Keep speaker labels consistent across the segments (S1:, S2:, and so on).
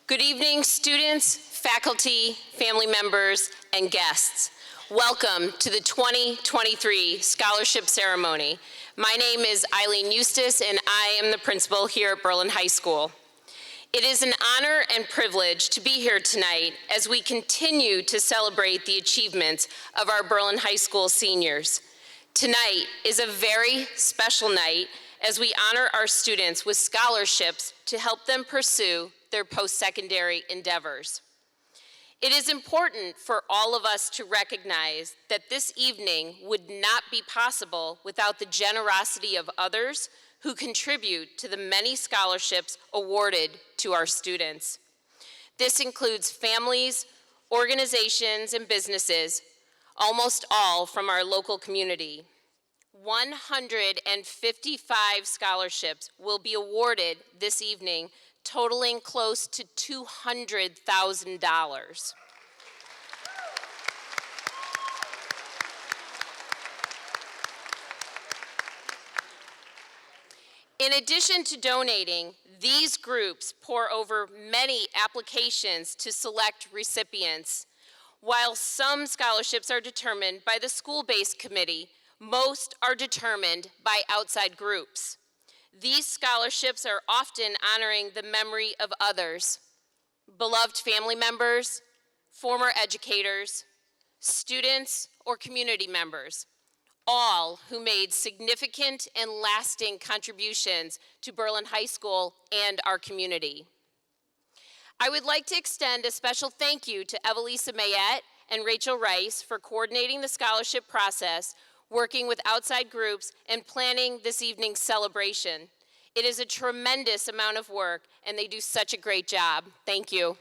S1: Good evening, students, faculty, family members, and guests. Welcome to the 2023 Scholarship Ceremony. My name is Eileen Eustace, and I am the principal here at Berlin High School. It is an honor and privilege to be here tonight as we continue to celebrate the achievements of our Berlin High School seniors. Tonight is a very special night as we honor our students with scholarships to help them pursue their post-secondary endeavors. It is important for all of us to recognize that this evening would not be possible without the generosity of others who contribute to the many scholarships awarded to our students. This includes families, organizations, and businesses, almost all from our local community. 155 scholarships will be awarded this evening, totaling close to $200,000. In addition to donating, these groups pour over many applications to select recipients. While some scholarships are determined by the school-based committee, most are determined by outside groups. These scholarships are often honoring the memory of others, beloved family members, former educators, students, or community members, all who made significant and lasting contributions to Berlin High School and our community. I would like to extend a special thank you to Evelisa Mayette and Rachel Rice for coordinating the scholarship process, working with outside groups, and planning this evening's celebration. It is a tremendous amount of work, and they do such a great job. Thank you.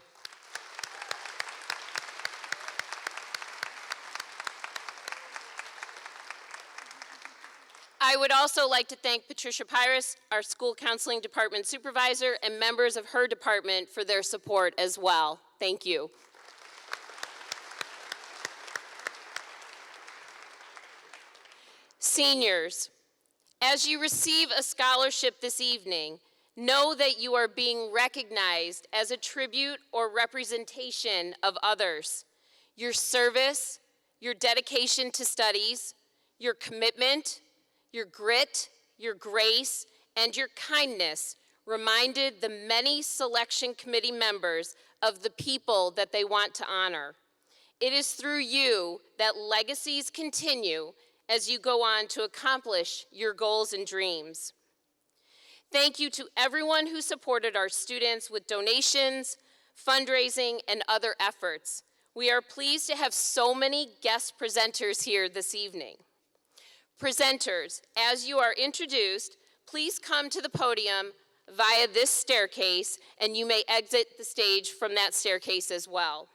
S1: I would also like to thank Patricia Pyrus, our school counseling department supervisor, and members of her department for their support as well. Thank you. Seniors, as you receive a scholarship this evening, know that you are being recognized as a tribute or representation of others. Your service, your dedication to studies, your commitment, your grit, your grace, and your kindness reminded the many selection committee members of the people that they want to honor. It is through you that legacies continue as you go on to accomplish your goals and dreams. Thank you to everyone who supported our students with donations, fundraising, and other efforts. We are pleased to have so many guest presenters here this evening. Presenters, as you are introduced, please come to the podium via this staircase, and you may exit the stage from that staircase as well.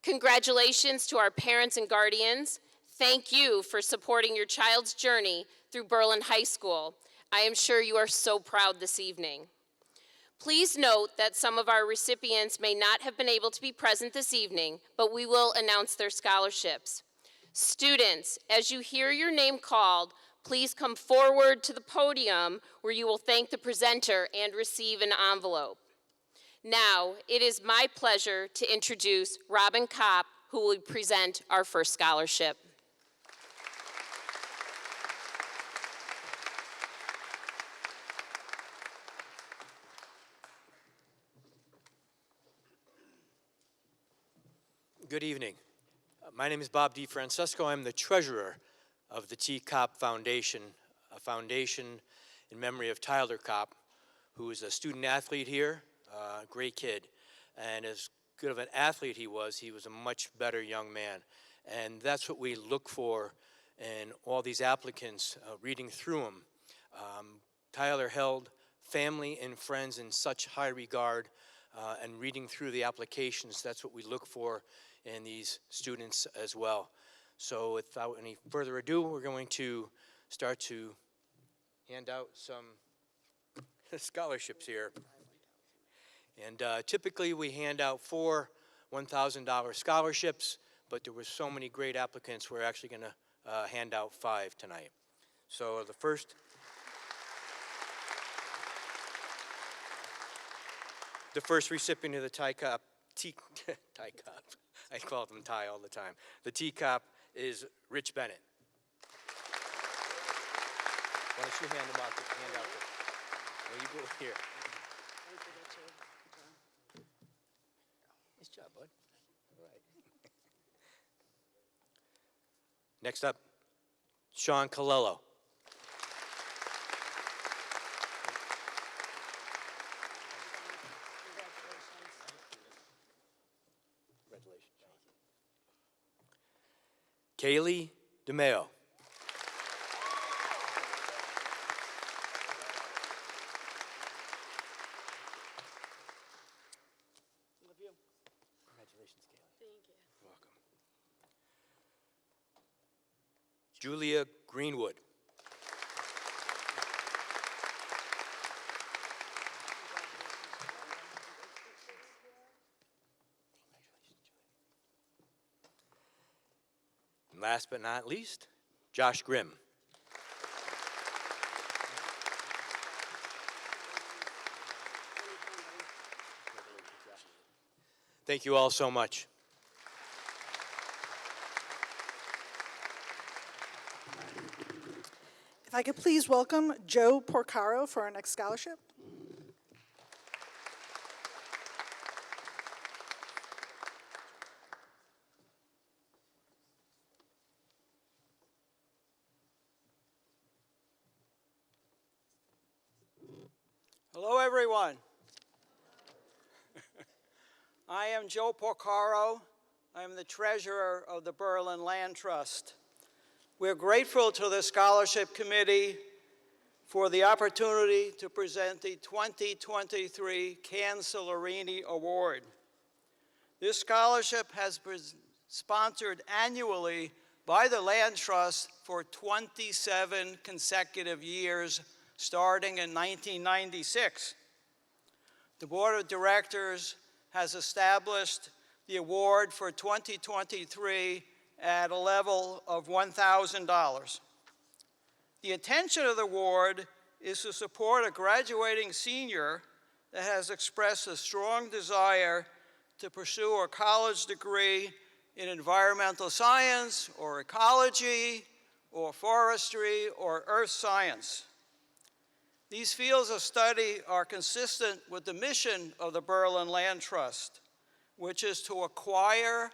S1: Congratulations to our parents and guardians. Thank you for supporting your child's journey through Berlin High School. I am sure you are so proud this evening. Please note that some of our recipients may not have been able to be present this evening, but we will announce their scholarships. Students, as you hear your name called, please come forward to the podium where you will thank the presenter and receive an envelope. Now, it is my pleasure to introduce Robin Kopp, who will present our first scholarship.
S2: Good evening. My name is Bob DeFrancesco. I'm the treasurer of the T. Kopp Foundation, a foundation in memory of Tyler Kopp, who is a student athlete here, a great kid. And as good of an athlete he was a much better young man. And that's what we look for in all these applicants, reading through them. Tyler held family and friends in such high regard, and reading through the applications, that's what we look for in these students as well. So without any further ado, we're going to start to hand out some scholarships here. And typically we hand out 4 $1,000 scholarships, but there were so many great applicants, we're actually going to hand out 5 tonight. So the first The first recipient of the tie cup, tie cup, I call them tie all the time. The teacup is Rich Bennett. Why don't you hand them out? Hand out the, no, you go here. Nice job, bud. All right. Next up, Sean Colello. Congratulations. Kaylee DeMeo. Congratulations, Kaylee.
S3: Thank you.
S2: You're welcome. Julia Greenwood. And last but not least, Josh Grimm. Thank you all so much.
S4: If I could please welcome Joe Porcaro for our next scholarship.
S5: Hello, everyone. I am Joe Porcaro. I am the treasurer of the Berlin Land Trust. We're grateful to the Scholarship Committee for the opportunity to present the 2023 Cancellarini Award. This scholarship has been sponsored annually by the Land Trust for 27 consecutive years, starting in 1996. The Board of Directors has established the award for 2023 at a level of $1,000. The intention of the award is to support a graduating senior that has expressed a strong desire to pursue a college degree in environmental science or ecology or forestry or earth science. These fields of study are consistent with the mission of the Berlin Land Trust, which is to acquire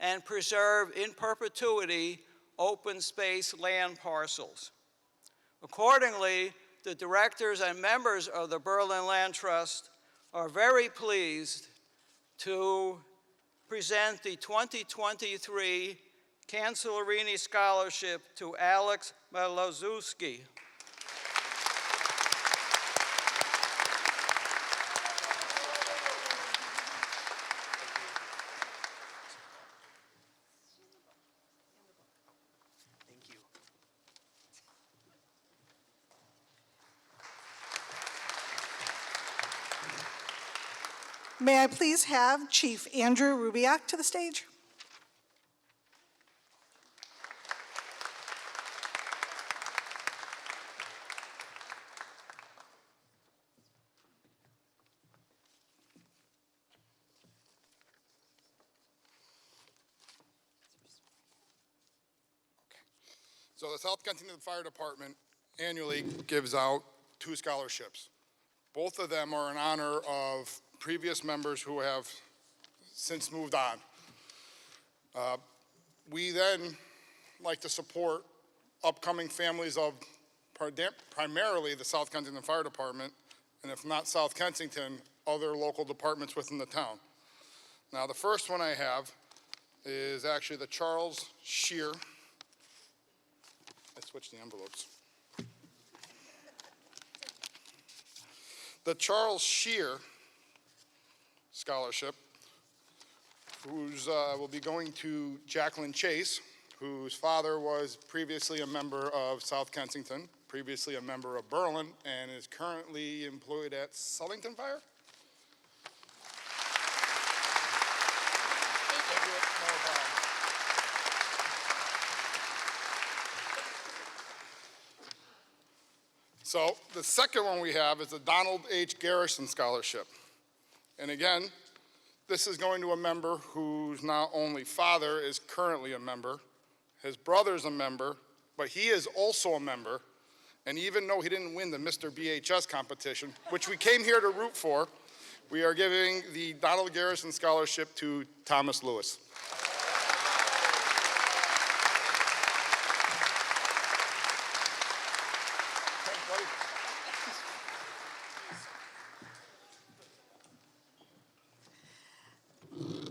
S5: and preserve in perpetuity open space land parcels. Accordingly, the directors and members of the Berlin Land Trust are very pleased to present the 2023 Cancellarini Scholarship to Alex Malozewski.
S4: May I please have Chief Andrew Rubiak to the stage?
S6: So the South Kensington Fire Department annually gives out 2 scholarships. Both of them are in honor of previous members who have since moved on. We then like to support upcoming families of primarily the South Kensington Fire Department, and if not South Kensington, other local departments within the town. Now, the first one I have is actually the Charles Shear. I switched the envelopes. The Charles Shear Scholarship, who's will be going to Jacqueline Chase, whose father was previously a member of South Kensington, previously a member of Berlin, and is currently employed at Sullington Fire. So the second one we have is the Donald H. Garrison Scholarship. And again, this is going to a member whose not only father is currently a member, his brother's a member, but he is also a member. And even though he didn't win the Mr. BHS competition, which we came here to root for, we are giving the Donald Garrison Scholarship to Thomas Lewis.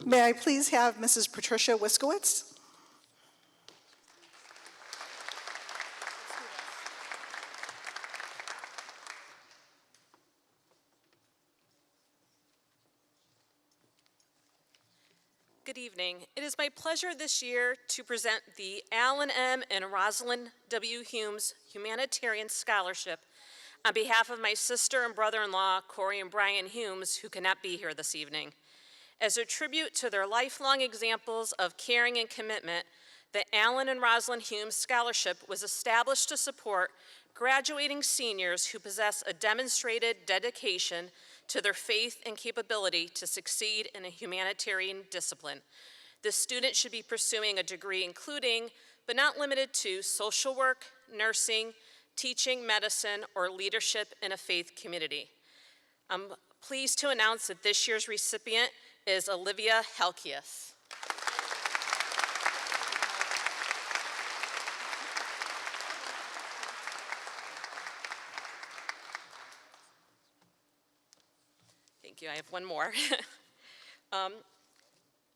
S4: May I please have Mrs. Patricia Wiskowitz?
S3: Good evening. It is my pleasure this year to present the Alan M. and Rosalind W. Humes Humanitarian Scholarship on behalf of my sister and brother-in-law, Corey and Brian Humes, who cannot be here this evening. As a tribute to their lifelong examples of caring and commitment, the Alan and Rosalind Humes Scholarship was established to support graduating seniors who possess a demonstrated dedication to their faith and capability to succeed in a humanitarian discipline. This student should be pursuing a degree including, but not limited to, social work, nursing, teaching, medicine, or leadership in a faith community. I'm pleased to announce that this year's recipient is Olivia Helkias. Thank you. I have one more.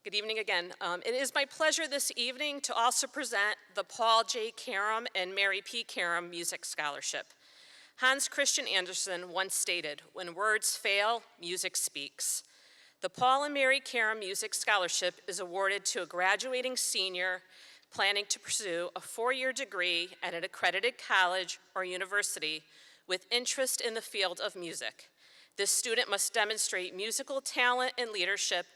S3: Good evening again. It is my pleasure this evening to also present the Paul J. Karam and Mary P. Karam Music Scholarship. Hans Christian Andersen once stated, "When words fail, music speaks." The Paul and Mary Karam Music Scholarship is awarded to a graduating senior planning to pursue a 4-year degree at an accredited college or university with interest in the field of music. This student must demonstrate musical talent and leadership,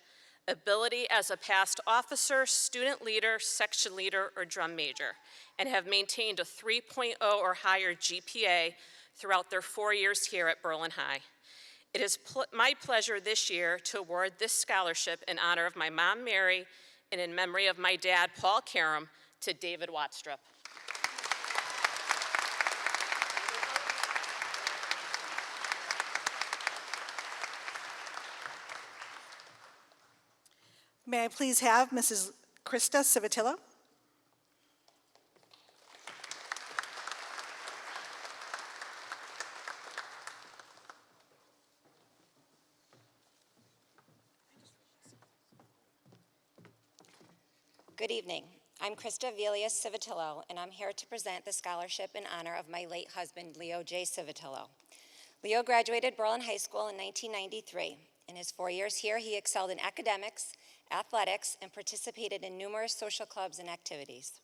S3: ability as a past officer, student leader, section leader, or drum major, and have maintained a 3.0 or higher GPA throughout their 4 years here at Berlin High. It is my pleasure this year to award this scholarship in honor of my mom, Mary, and in memory of my dad, Paul Karam, to David Watstrup.
S4: May I please have Mrs. Krista Civitillo?
S7: Good evening. I'm Krista Velius Civitillo, and I'm here to present the scholarship in honor of my late husband, Leo J. Civitillo. Leo graduated Berlin High School in 1993. In his 4 years here, he excelled in academics, athletics, and participated in numerous social clubs and activities.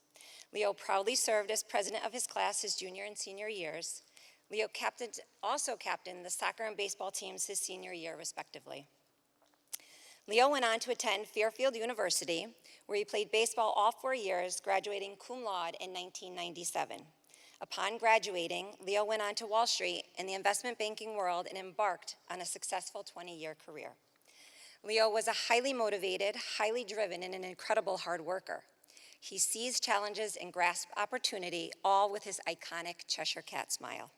S7: Leo proudly served as president of his class his junior and senior years. Leo also captained the soccer and baseball teams his senior year, respectively. Leo went on to attend Fairfield University, where he played baseball all 4 years, graduating cum laude in 1997. Upon graduating, Leo went on to Wall Street in the investment banking world and embarked on a successful 20-year career. Leo was a highly motivated, highly driven, and an incredible hard worker. He seized challenges and grasped opportunity, all with his iconic Cheshire Cat smile.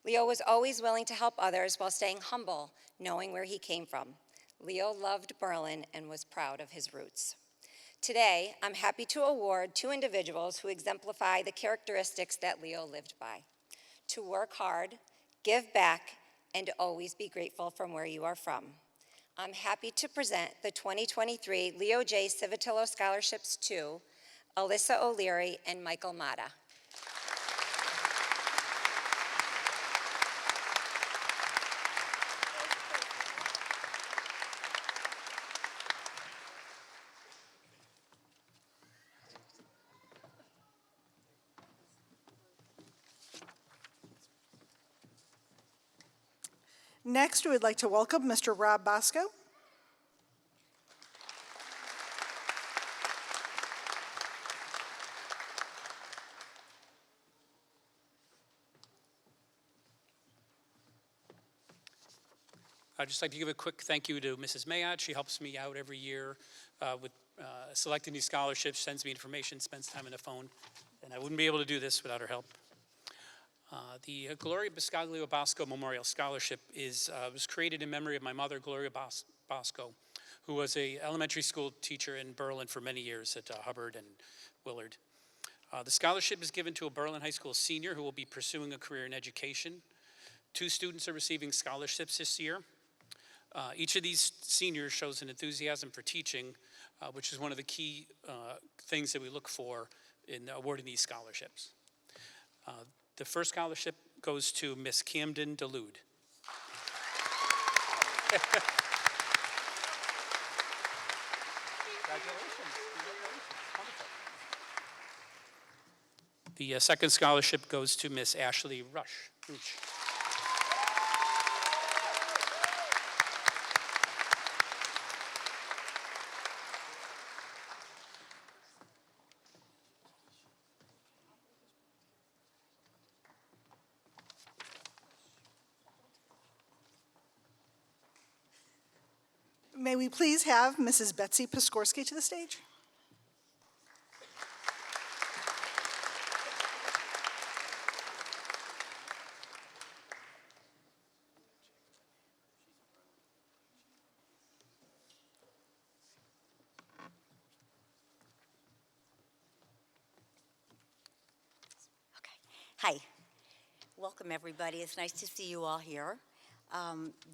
S7: Leo was always willing to help others while staying humble, knowing where he came from. Leo loved Berlin and was proud of his roots. Today, I'm happy to award 2 individuals who exemplify the characteristics that Leo lived by: to work hard, give back, and always be grateful from where you are from. I'm happy to present the 2023 Leo J. Civitillo Scholarships to Alyssa O'Leary and Michael Mata.
S4: Next, we would like to welcome Mr. Rob Bosco.
S8: I'd just like to give a quick thank you to Mrs. Mayotte. She helps me out every year with selecting these scholarships, sends me information, spends time on the phone, and I wouldn't be able to do this without her help. The Gloria Bosco Memorial Scholarship was created in memory of my mother, Gloria Bosco, who was an elementary school teacher in Berlin for many years at Hubbard and Willard. The scholarship is given to a Berlin High School senior who will be pursuing a career in education. 2 students are receiving scholarships this year. Each of these seniors shows an enthusiasm for teaching, which is one of the key things that we look for in awarding these scholarships. The first scholarship goes to Miss Camden DeLude. The second scholarship goes to Miss Ashley Rush.
S4: May we please have Mrs. Betsy Piskorski to the stage?
S9: Hi, welcome everybody. It's nice to see you all here.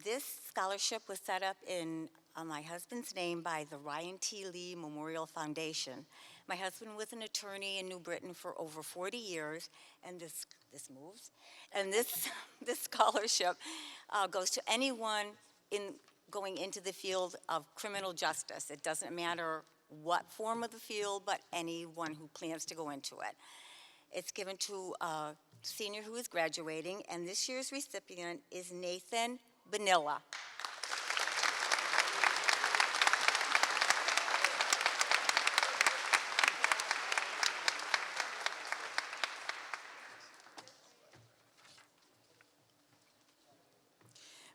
S9: This scholarship was set up in my husband's name by the Ryan T. Lee Memorial Foundation. My husband was an attorney in New Britain for over 40 years, and this scholarship goes to anyone going into the field of criminal justice. It doesn't matter what form of the field, but anyone who plans to go into it. It's given to a senior who is graduating, and this year's recipient is Nathan Benilla.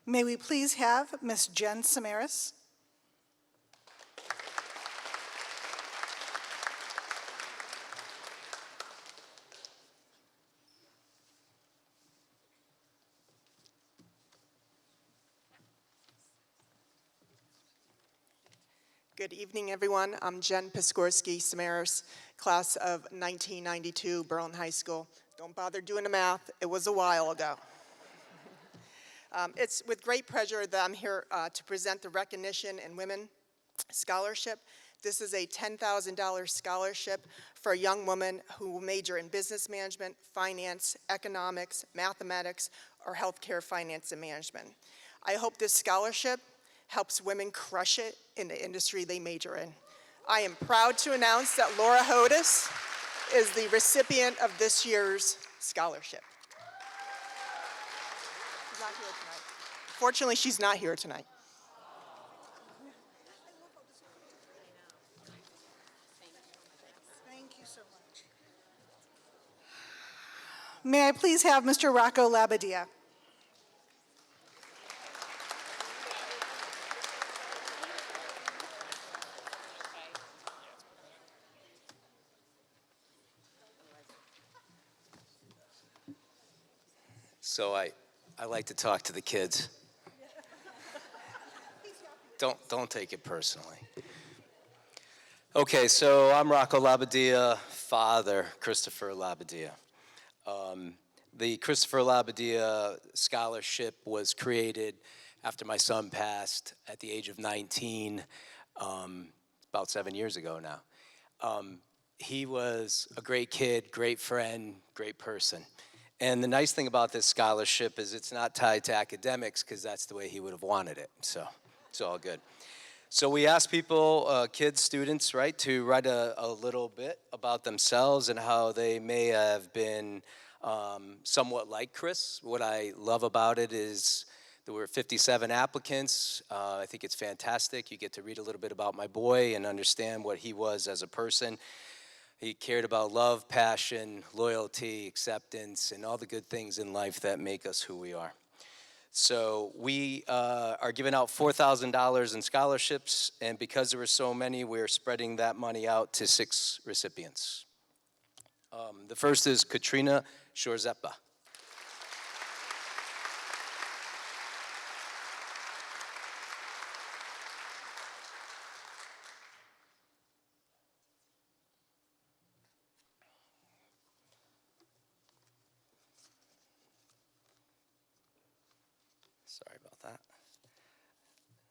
S4: May we please have Miss Jen Samaras?
S10: Good evening, everyone. I'm Jen Piskorski Samaras, class of 1992, Berlin High School. Don't bother doing the math. It was a while ago. It's with great pleasure that I'm here to present the Recognition in Women Scholarship. This is a $10,000 scholarship for a young woman who will major in business management, finance, economics, mathematics, or healthcare finance and management. I hope this scholarship helps women crush it in the industry they major in. I am proud to announce that Laura Hodis is the recipient of this year's scholarship. She's not here tonight. Fortunately, she's not here tonight.
S4: Thank you so much. May I please have Mr. Rocco Labadia?
S11: So I like to talk to the kids. Don't take it personally. Okay, so I'm Rocco Labadia, father, Christopher Labadia. The Christopher Labadia Scholarship was created after my son passed at the age of 19, about 7 years ago now. He was a great kid, great friend, great person. And the nice thing about this scholarship is it's not tied to academics because that's the way he would have wanted it. So it's all good. So we asked people, kids, students, right, to write a little bit about themselves and how they may have been somewhat like Chris. What I love about it is there were 57 applicants. I think it's fantastic. You get to read a little bit about my boy and understand what he was as a person. He cared about love, passion, loyalty, acceptance, and all the good things in life that make us who we are. So we are giving out $4,000 in scholarships, and because there were so many, we're spreading that money out to 6 recipients. The first is Katrina Shorzepa. Sorry about that.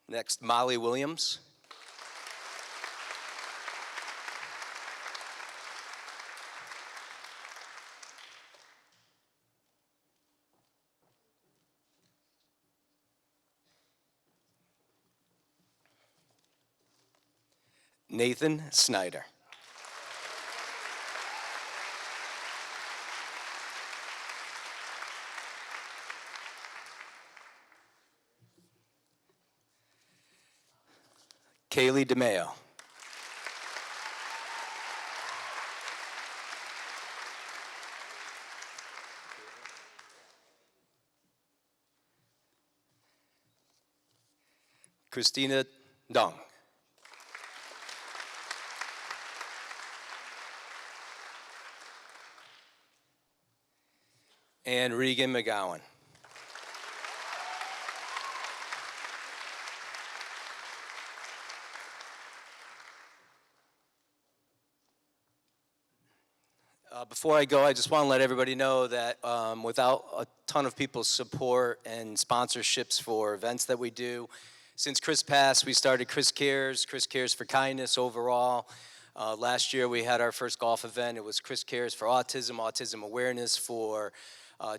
S11: Next, Molly Williams. Nathan Snyder. Kaylee DeMeo. Christina Dong. And Regan McGowan. Before I go, I just want to let everybody know that without a ton of people's support and sponsorships for events that we do, since Chris passed, we started Chris Cares for Kindness overall. Last year we had our first golf event. It was Chris Cares for Autism, autism awareness for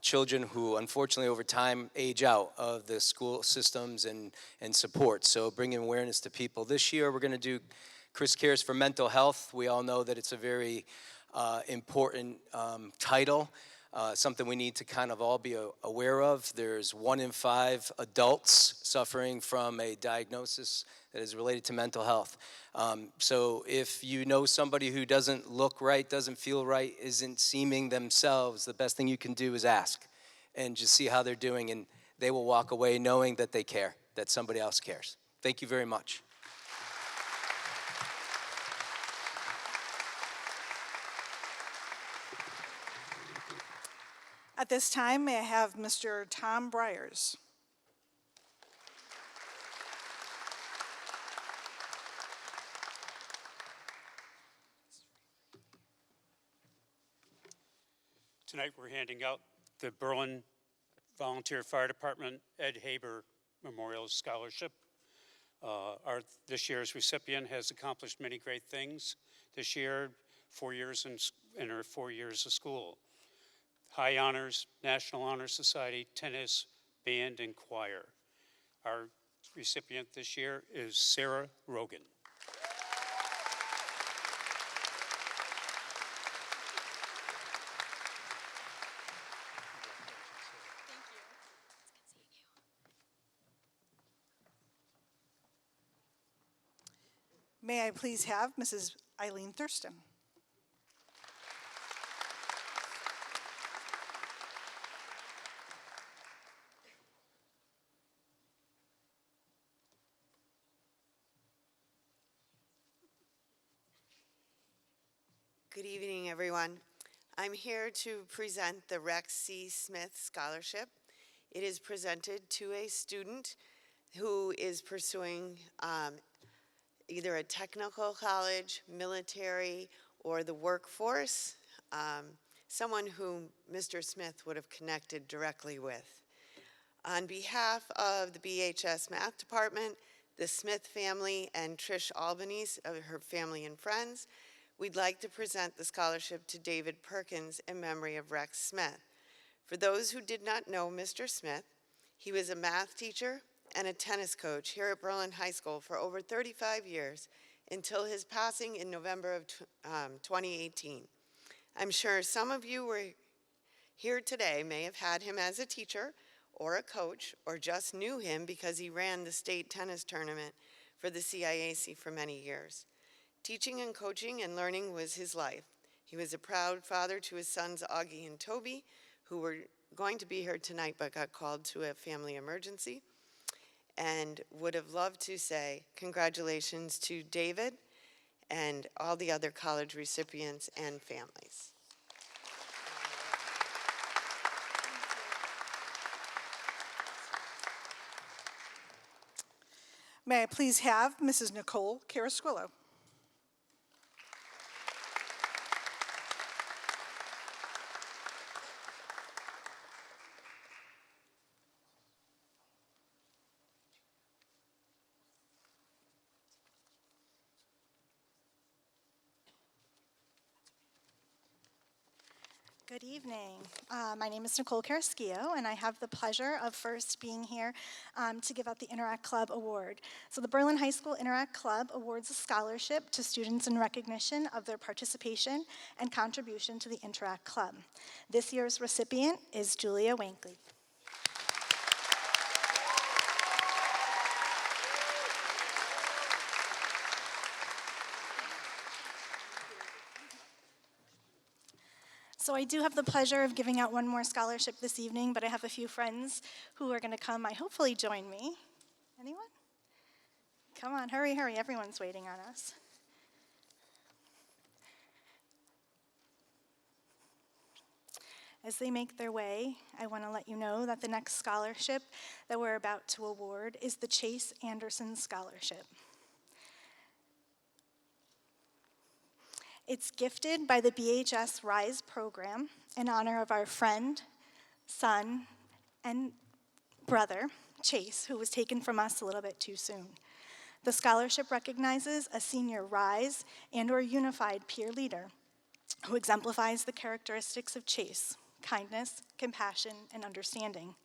S11: children who unfortunately over time age out of the school systems and support. So bringing awareness to people. This year we're going to do Chris Cares for Mental Health. We all know that it's a very important title, something we need to kind of all be aware of. There's 1 in 5 adults suffering from a diagnosis that is related to mental health. So if you know somebody who doesn't look right, doesn't feel right, isn't seeming themselves, the best thing you can do is ask and just see how they're doing, and they will walk away knowing that they care, that somebody else cares. Thank you very much.
S4: At this time, may I have Mr. Tom Briers?
S12: Tonight we're handing out the Berlin Volunteer Fire Department Ed Haber Memorial Scholarship. This year's recipient has accomplished many great things this year, 4 years in her 4 years of school. High honors, National Honor Society, tennis, band, and choir. Our recipient this year is Sarah Rogan.
S4: May I please have Mrs. Eileen Thurston?
S13: Good evening, everyone. I'm here to present the Rex C. Smith Scholarship. It is presented to a student who is pursuing either a technical college, military, or the workforce, someone whom Mr. Smith would have connected directly with. On behalf of the BHS Math Department, the Smith family, and Trish Albanese, her family and friends, we'd like to present the scholarship to David Perkins in memory of Rex Smith. For those who did not know Mr. Smith, he was a math teacher and a tennis coach here at Berlin High School for over 35 years until his passing in November of 2018. I'm sure some of you were here today may have had him as a teacher or a coach or just knew him because he ran the state tennis tournament for the CIAC for many years. Teaching and coaching and learning was his life. He was a proud father to his sons Augie and Toby, who were going to be here tonight but got called to a family emergency, and would have loved to say congratulations to David and all the other college recipients and families.
S4: May I please have Mrs. Nicole Carasquillo?
S14: Good evening. My name is Nicole Carasquillo, and I have the pleasure of first being here to give out the Interact Club Award. So the Berlin High School Interact Club awards a scholarship to students in recognition of their participation and contribution to the Interact Club. This year's recipient is Julia Wankley. So I do have the pleasure of giving out one more scholarship this evening, but I have a few friends who are going to come, hopefully join me. Anyone? Come on, hurry, hurry, everyone's waiting on us. As they make their way, I want to let you know that the next scholarship that we're about to award is the Chase Anderson Scholarship. It's gifted by the BHS Rise program in honor of our friend, son, and brother, Chase, who was taken from us a little bit too soon. The scholarship recognizes a senior Rise and/or unified peer leader who exemplifies the characteristics of Chase: kindness, compassion, and understanding.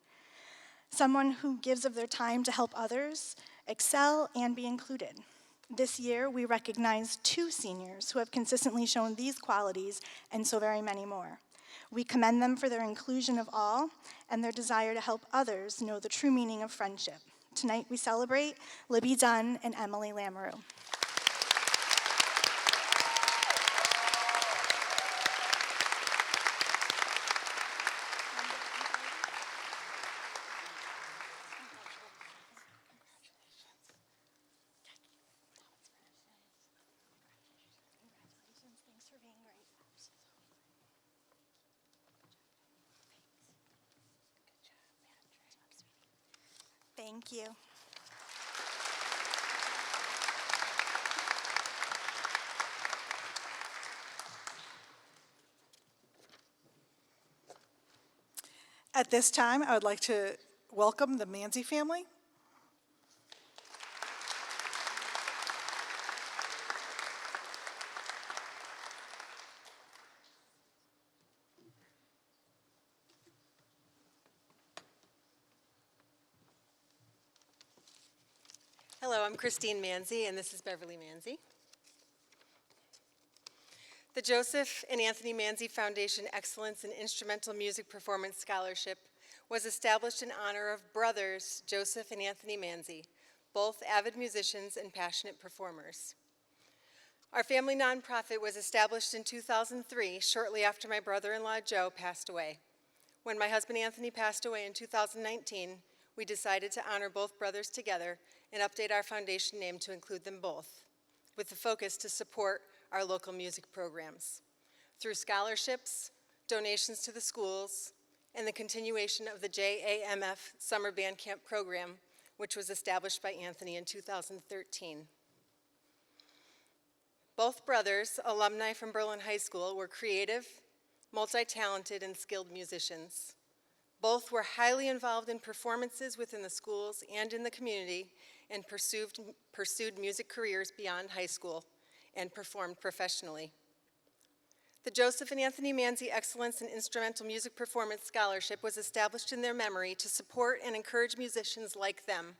S14: Someone who gives of their time to help others excel and be included. This year, we recognize 2 seniors who have consistently shown these qualities and so very many more. We commend them for their inclusion of all and their desire to help others know the true meaning of friendship. Tonight, we celebrate Libby Dunn and Emily Lamoureux. Thank you.
S4: At this time, I would like to welcome the Manzi family.
S15: Hello, I'm Christine Manzi, and this is Beverly Manzi. The Joseph and Anthony Manzi Foundation Excellence in Instrumental Music Performance Scholarship was established in honor of brothers Joseph and Anthony Manzi, both avid musicians and passionate performers. Our family nonprofit was established in 2003, shortly after my brother-in-law Joe passed away. When my husband Anthony passed away in 2019, we decided to honor both brothers together and update our foundation name to include them both, with the focus to support our local music programs through scholarships, donations to the schools, and the continuation of the JAMF Summer Band Camp program, which was established by Anthony in 2013. Both brothers, alumni from Berlin High School, were creative, multi-talented, and skilled musicians. Both were highly involved in performances within the schools and in the community, and pursued music careers beyond high school and performed professionally. The Joseph and Anthony Manzi Excellence in Instrumental Music Performance Scholarship was established in their memory to support and encourage musicians like them,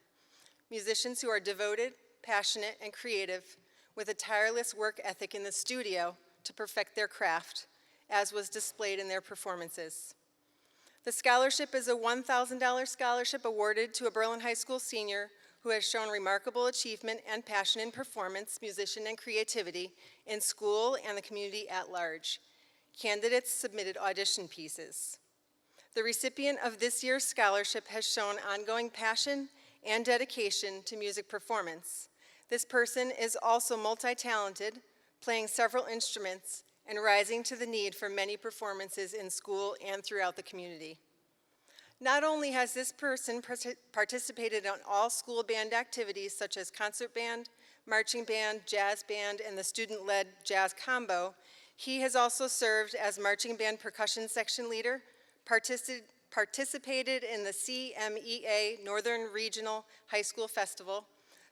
S15: musicians who are devoted, passionate, and creative, with a tireless work ethic in the studio to perfect their craft, as was displayed in their performances. The scholarship is a $1,000 scholarship awarded to a Berlin High School senior who has shown remarkable achievement and passion in performance, musician, and creativity in school and the community at large. Candidates submitted audition pieces. The recipient of this year's scholarship has shown ongoing passion and dedication to music performance. This person is also multi-talented, playing several instruments and rising to the need for many performances in school and throughout the community. Not only has this person participated in all school band activities such as concert band, marching band, jazz band, and the student-led jazz combo, he has also served as marching band percussion section leader, participated in the CMEA Northern Regional High School Festival,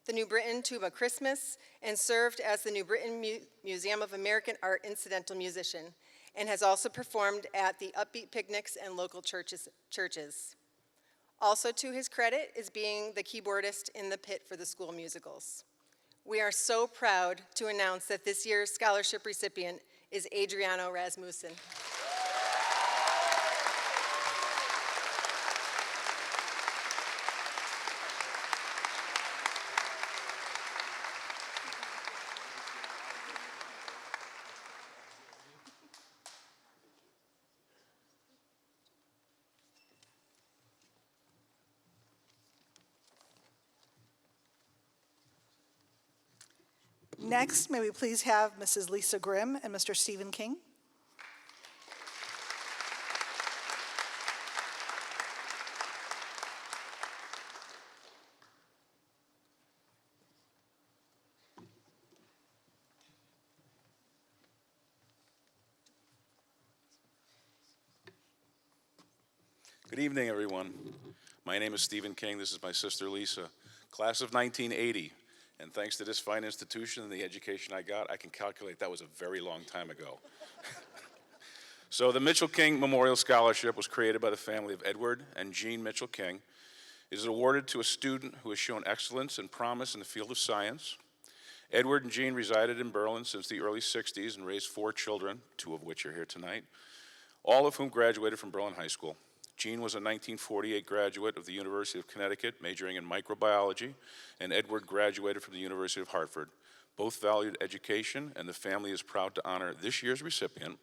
S15: the New Britain Tuba Christmas, and served as the New Britain Museum of American Art incidental musician, and has also performed at the Upbeat Picnics and local churches. Also to his credit is being the keyboardist in the pit for the school musicals. We are so proud to announce that this year's scholarship recipient is Adriano Rasmussen.
S4: Next, may we please have Mrs. Lisa Grimm and Mr. Stephen King.
S16: Good evening, everyone. My name is Stephen King. This is my sister, Lisa. Class of 1980. And thanks to this fine institution and the education I got, I can calculate that was a very long time ago. So the Mitchell King Memorial Scholarship was created by the family of Edward and Jean Mitchell King. It is awarded to a student who has shown excellence and promise in the field of science. Edward and Jean resided in Berlin since the early 60s and raised 4 children, 2 of which are here tonight, all of whom graduated from Berlin High School. Jean was a 1948 graduate of the University of Connecticut, majoring in microbiology, and Edward graduated from the University of Hartford. Both valued education, and the family is proud to honor this year's recipient.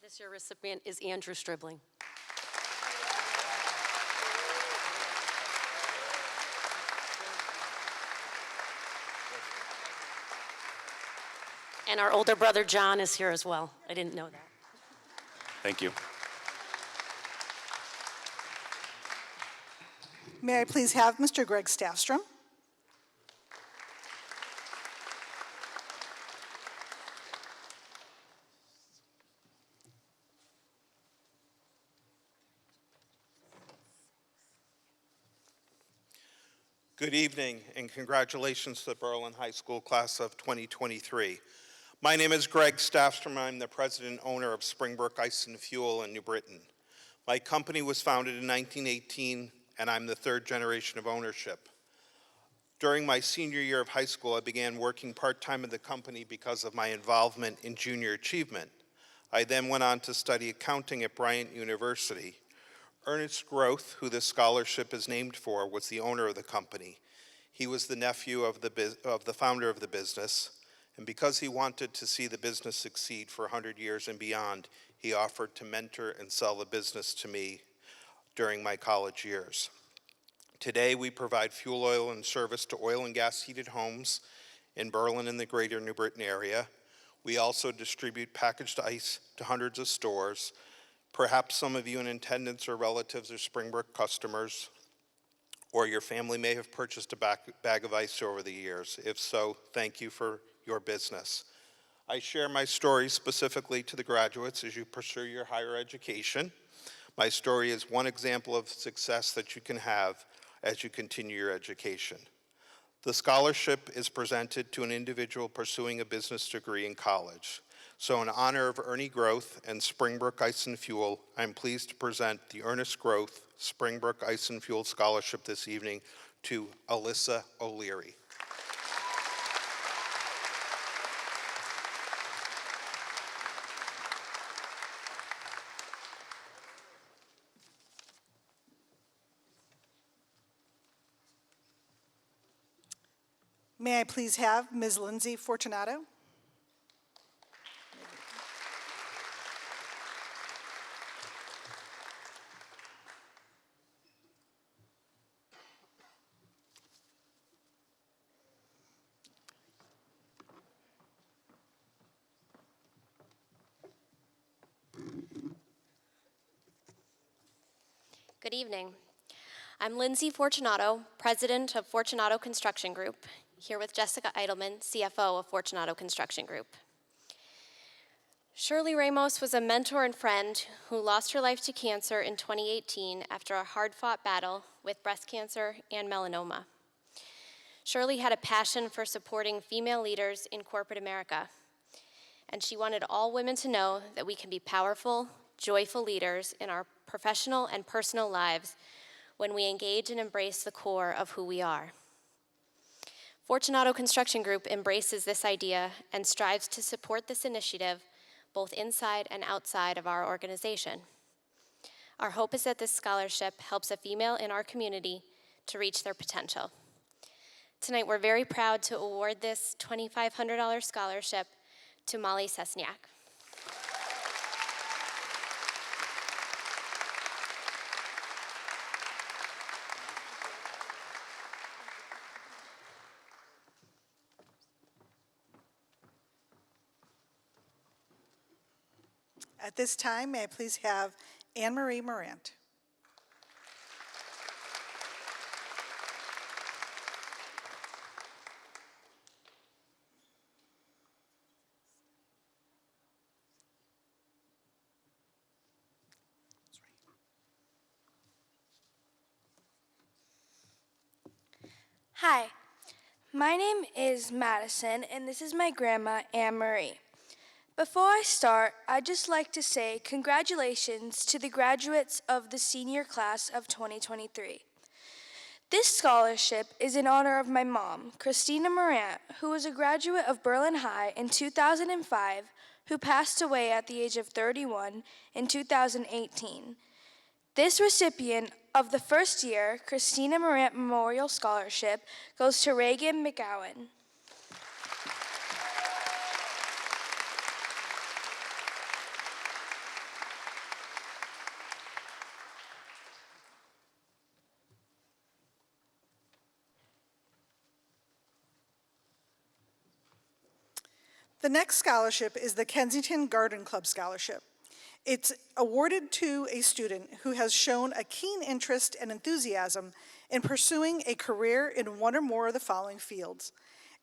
S17: This year's recipient is Andrew Stribling. And our older brother John is here as well. I didn't know that.
S16: Thank you.
S4: May I please have Mr. Greg Staffstrom?
S18: Good evening, and congratulations to the Berlin High School class of 2023. My name is Greg Staffstrom. I'm the president and owner of Springbrook Ice and Fuel in New Britain. My company was founded in 1918, and I'm the 3rd generation of ownership. During my senior year of high school, I began working part-time at the company because of my involvement in junior achievement. I then went on to study accounting at Bryant University. Ernest Groth, who this scholarship is named for, was the owner of the company. He was the nephew of the founder of the business, and because he wanted to see the business succeed for 100 years and beyond, he offered to mentor and sell the business to me during my college years. Today, we provide fuel oil and service to oil and gas heated homes in Berlin and the greater New Britain area. We also distribute packaged ice to hundreds of stores. Perhaps some of you in attendance or relatives are Springbrook customers, or your family may have purchased a bag of ice over the years. If so, thank you for your business. I share my story specifically to the graduates as you pursue your higher education. My story is one example of success that you can have as you continue your education. The scholarship is presented to an individual pursuing a business degree in college. So in honor of Ernie Groth and Springbrook Ice and Fuel, I'm pleased to present the Ernest Groth Springbrook Ice and Fuel Scholarship this evening to Alyssa O'Leary.
S4: May I please have Ms. Lindsay Fortunato?
S19: Good evening. I'm Lindsay Fortunato, president of Fortunato Construction Group, here with Jessica Eidelman, CFO of Fortunato Construction Group. Shirley Ramos was a mentor and friend who lost her life to cancer in 2018 after a hard-fought battle with breast cancer and melanoma. Shirley had a passion for supporting female leaders in corporate America, and she wanted all women to know that we can be powerful, joyful leaders in our professional and personal lives when we engage and embrace the core of who we are. Fortunato Construction Group embraces this idea and strives to support this initiative both inside and outside of our organization. Our hope is that this scholarship helps a female in our community to reach their potential. Tonight, we're very proud to award this $2,500 scholarship to Molly Sesniak.
S4: At this time, may I please have Anne-Marie Morant.
S20: Hi, my name is Madison, and this is my grandma, Anne Marie. Before I start, I'd just like to say congratulations to the graduates of the senior class of 2023. This scholarship is in honor of my mom, Christina Morant, who was a graduate of Berlin High in 2005, who passed away at the age of 31 in 2018. This recipient of the first year Christina Morant Memorial Scholarship goes to Reagan McGowan.
S4: The next scholarship is the Kensington Garden Club Scholarship. It's awarded to a student who has shown a keen interest and enthusiasm in pursuing a career in one or more of the following fields: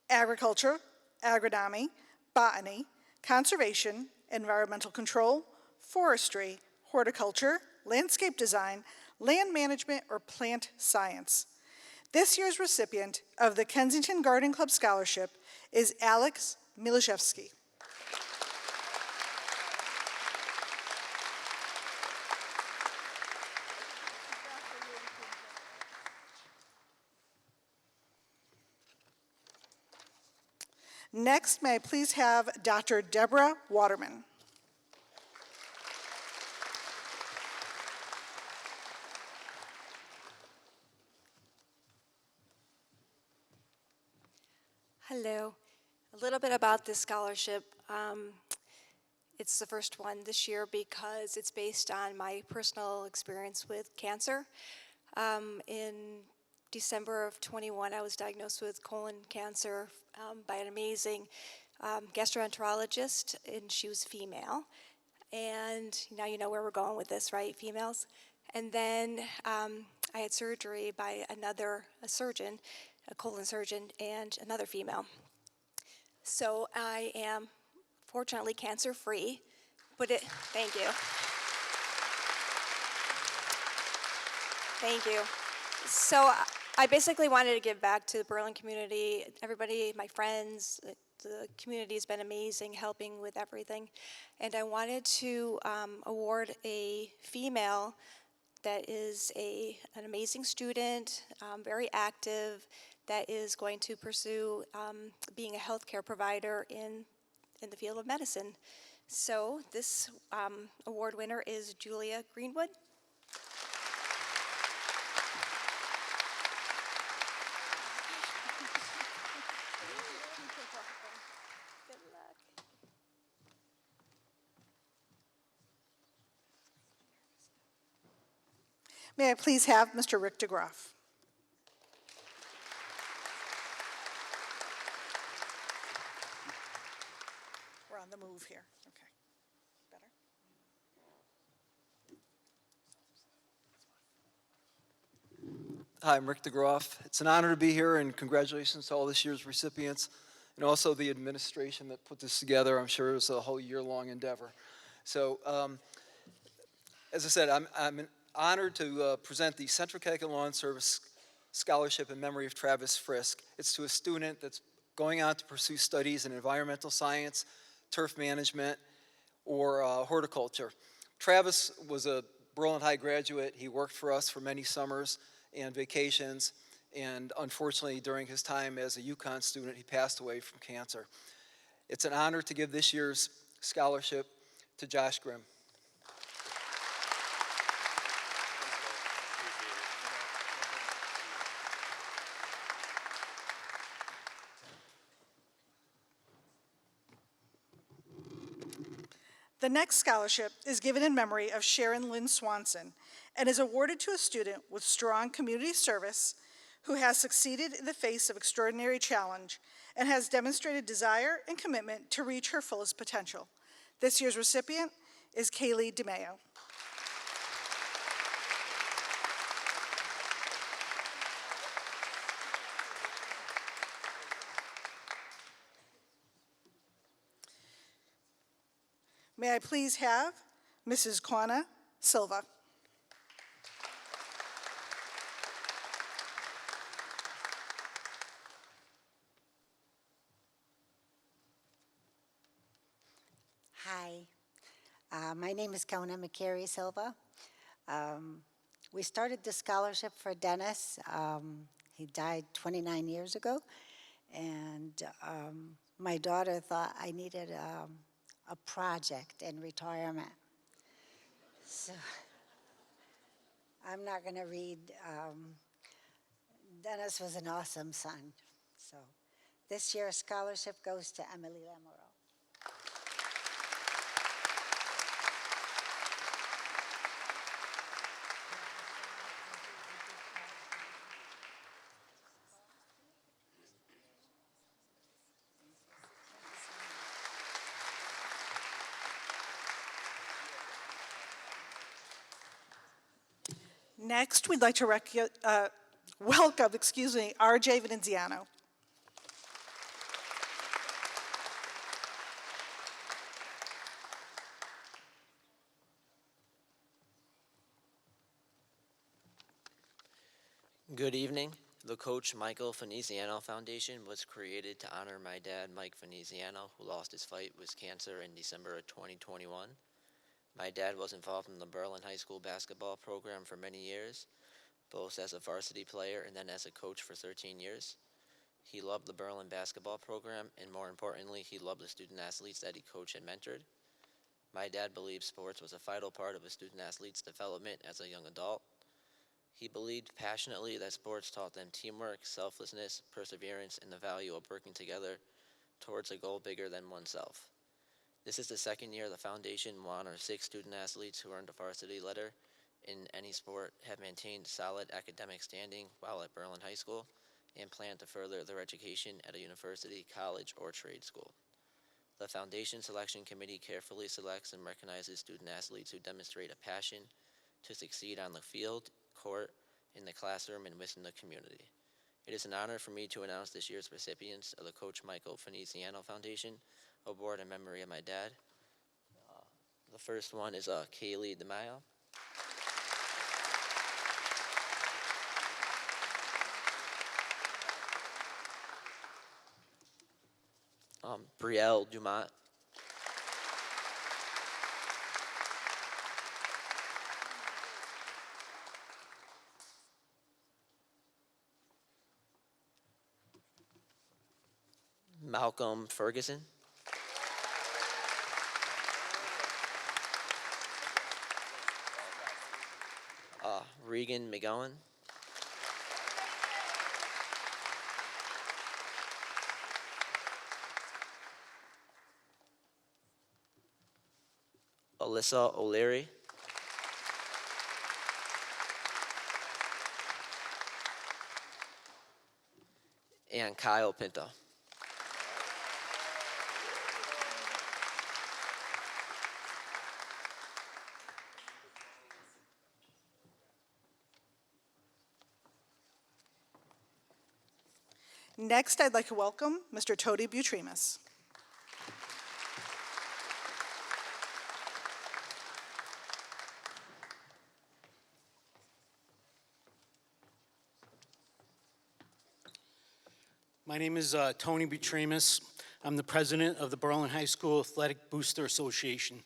S4: agriculture, agronomy, botany, conservation, environmental control, forestry, horticulture, landscape design, land management, or plant science. This year's recipient of the Kensington Garden Club Scholarship is Alex Milishevsky. Next, may I please have Dr. Deborah Waterman.
S21: Hello. A little bit about this scholarship. It's the first one this year because it's based on my personal experience with cancer. In December of 21, I was diagnosed with colon cancer by an amazing gastroenterologist, and she was female. And now you know where we're going with this, right, females? And then I had surgery by a surgeon, a colon surgeon, and another female. So I am fortunately cancer-free, but thank you. Thank you. So I basically wanted to give back to the Berlin community, everybody, my friends. The community has been amazing, helping with everything. And I wanted to award a female that is an amazing student, very active, that is going to pursue being a healthcare provider in the field of medicine. So this award winner is Julia Greenwood.
S4: May I please have Mr. Rick DeGroff? We're on the move here. Okay. Better?
S1: Hi, I'm Rick DeGroff. It's an honor to be here, and congratulations to all this year's recipients, and also the administration that put this together. I'm sure it was a whole year-long endeavor. So, as I said, I'm honored to present the Central Connecticut Lawn Service Scholarship in memory of Travis Frisk. It's to a student that's going on to pursue studies in environmental science, turf management, or horticulture. Travis was a Berlin High graduate. He worked for us for many summers and vacations, and unfortunately, during his time as a UConn student, he passed away from cancer. It's an honor to give this year's scholarship to Josh Grimm.
S4: The next scholarship is given in memory of Sharon Lynn Swanson and is awarded to a student with strong community service who has succeeded in the face of extraordinary challenge and has demonstrated desire and commitment to reach her fullest potential. This year's recipient is Kaylee DeMeo. May I please have Mrs. Juana Silva.
S22: Hi, my name is Kona McCary Silva. We started the scholarship for Dennis. He died 29 years ago, and my daughter thought I needed a project in retirement. So I'm not going to read. Dennis was an awesome son. So this year's scholarship goes to Emily Lamoro.
S4: Next, we'd like to welcome, R.J. Venenziano.
S23: Good evening. The Coach Michael Veneziano Foundation was created to honor my dad, Mike Veneziano, who lost his fight with cancer in December of 2021. My dad was involved in the Berlin High School basketball program for many years, both as a varsity player and then as a coach for 13 years. He loved the Berlin basketball program, and more importantly, he loved the student athletes that he coached and mentored. My dad believed sports was a vital part of a student athlete's development as a young adult. He believed passionately that sports taught them teamwork, selflessness, perseverance, and the value of working together towards a goal bigger than oneself. This is the second year the foundation will honor 6 student athletes who earned a varsity letter in any sport, have maintained solid academic standing while at Berlin High School, and plan to further their education at a university, college, or trade school. The foundation selection committee carefully selects and recognizes student athletes who demonstrate a passion to succeed on the field, court, in the classroom, and within the community. It is an honor for me to announce this year's recipients of the Coach Michael Veneziano Foundation Award in memory of my dad. The first one is Kaylee DeMeo. Brielle Dumont. Malcolm Ferguson. Regan McGowan. Alyssa O'Leary. And Kyle Pinto.
S4: Next, I'd like to welcome Mr. Tody Butrimas.
S2: My name is Tony Butrimas. I'm the president of the Berlin High School Athletic Booster Association.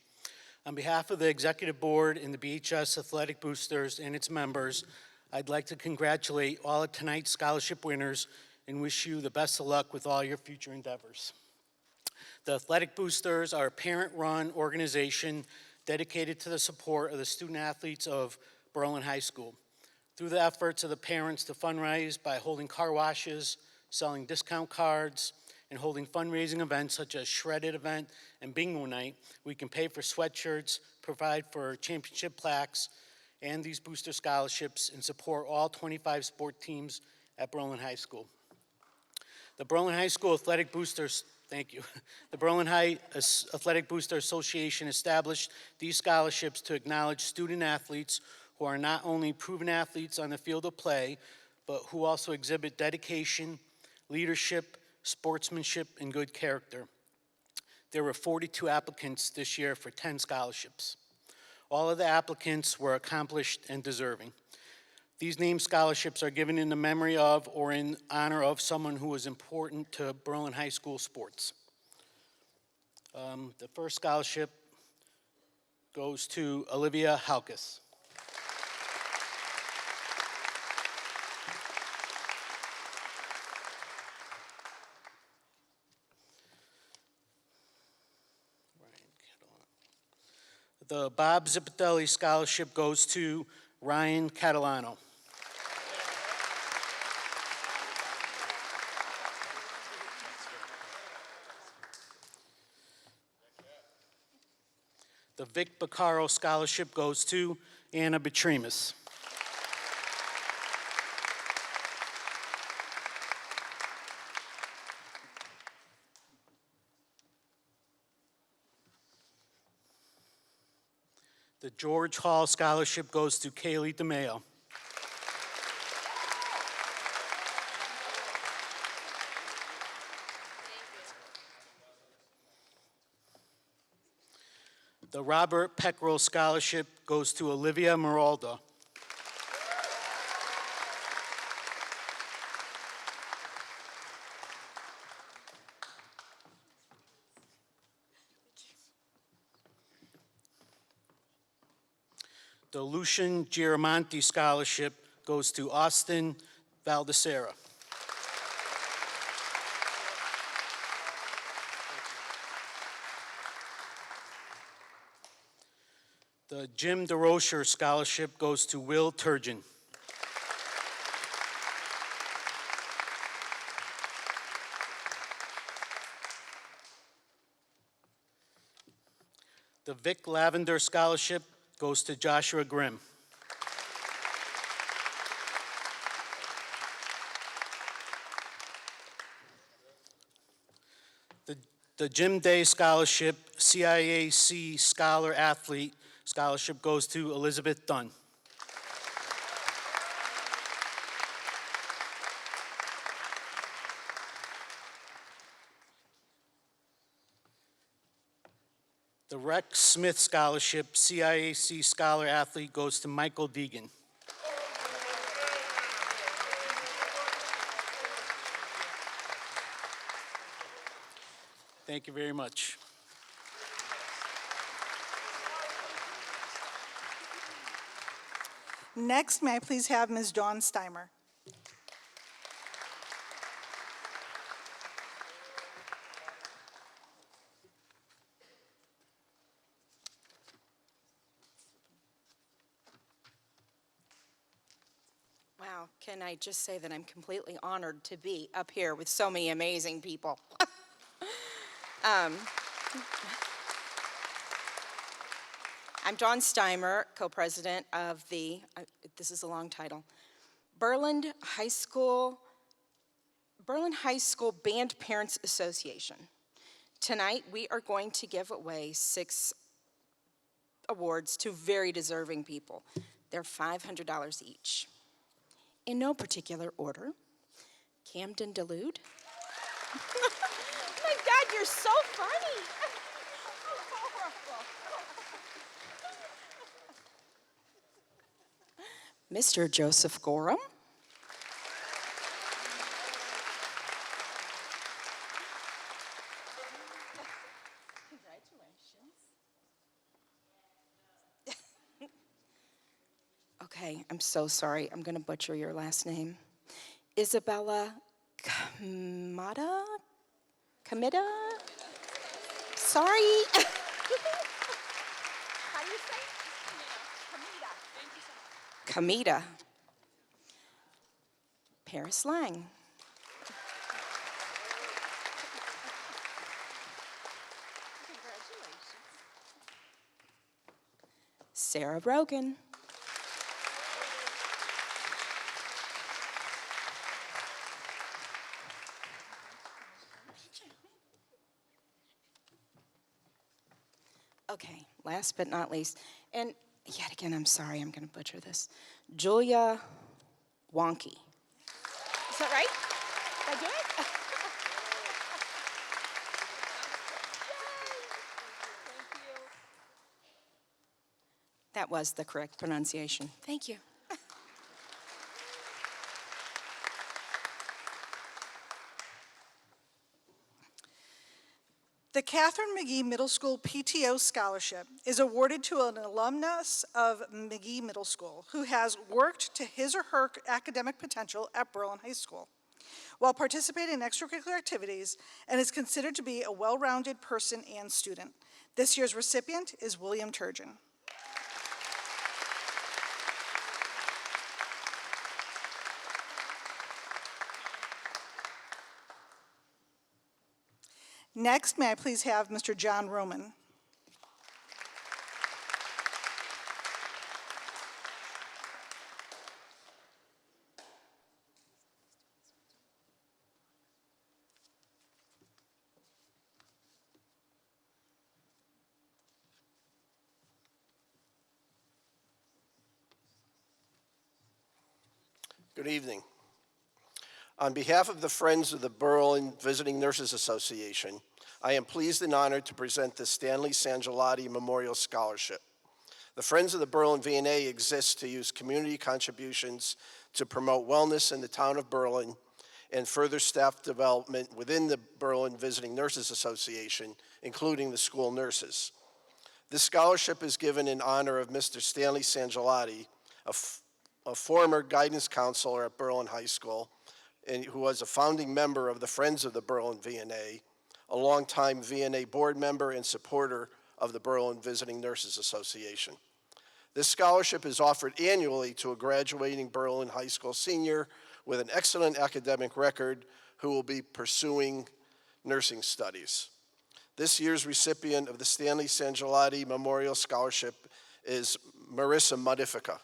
S2: On behalf of the executive board and the BHS Athletic Boosters and its members, I'd like to congratulate all of tonight's scholarship winners and wish you the best of luck with all your future endeavors. The Athletic Boosters are a parent-run organization dedicated to the support of the student athletes of Berlin High School. Through the efforts of the parents to fundraise by holding car washes, selling discount cards, and holding fundraising events such as Shredded event and Bingo night, we can pay for sweatshirts, provide for championship plaques, and these booster scholarships and support all 25 sport teams at Berlin High School. The Berlin High School Athletic Boosters, thank you. The Berlin High Athletic Booster Association established these scholarships to acknowledge student athletes who are not only proven athletes on the field of play, but who also exhibit dedication, leadership, sportsmanship, and good character. There were 42 applicants this year for 10 scholarships. All of the applicants were accomplished and deserving. These named scholarships are given in the memory of or in honor of someone who was important to Berlin High School sports. The first scholarship goes to Olivia Halkus. The Bob Zippitelli Scholarship goes to Ryan Catalano. The Vic Baccaro Scholarship goes to Anna Betrimas. The George Hall Scholarship goes to Kaylee DeMayo. The Robert Peckrell Scholarship goes to Olivia Meralda. The Lucian Giramonti Scholarship goes to Austin Valdesera. The Jim DeRocher Scholarship goes to Will Turgeon. The Vic Lavender Scholarship goes to Joshua Grimm. The Jim Day Scholarship, CIAC Scholar Athlete Scholarship goes to Elizabeth Dunn. The Rex Smith Scholarship, CIAC Scholar Athlete goes to Michael Deegan. Thank you very much.
S4: Next, may I please have Ms. Dawn Steimer.
S5: Wow, can I just say that I'm completely honored to be up here with so many amazing people. I'm Dawn Steimer, co-president of the, this is a long title, Berlin High School Band Parents Association. Tonight, we are going to give away 6 awards to very deserving people. They're $500 each. In no particular order, Camden Delude. Oh my God, you're so funny. Mr. Joseph Gorham. Okay, I'm so sorry. I'm going to butcher your last name. Isabella Kamada? Kamida? Sorry. How do you say? Kamida. Thank you so much. Kamida. Paris Lang. Sarah Rogan. Okay, last but not least, and yet again, I'm sorry, I'm going to butcher this. Julia Wonky. Is that right? Did I do it? That was the correct pronunciation. Thank you.
S4: The Catherine McGee Middle School PTO Scholarship is awarded to an alumnus of McGee Middle School who has worked to his or her academic potential at Berlin High School while participating in extracurricular activities and is considered to be a well-rounded person and student. This year's recipient is William Turgeon. Next, may I please have Mr. John Roman.
S3: Good evening. On behalf of the Friends of the Berlin Visiting Nurses Association, I am pleased and honored to present the Stanley Sangelotti Memorial Scholarship. The Friends of the Berlin VNA exists to use community contributions to promote wellness in the town of Berlin and further staff development within the Berlin Visiting Nurses Association, including the school nurses. This scholarship is given in honor of Mr. Stanley Sangelotti, a former guidance counselor at Berlin High School, and who was a founding member of the Friends of the Berlin VNA, a longtime VNA board member and supporter of the Berlin Visiting Nurses Association. This scholarship is offered annually to a graduating Berlin High School senior with an excellent academic record who will be pursuing nursing studies. This year's recipient of the Stanley Sangelotti Memorial Scholarship is Marissa Modifica.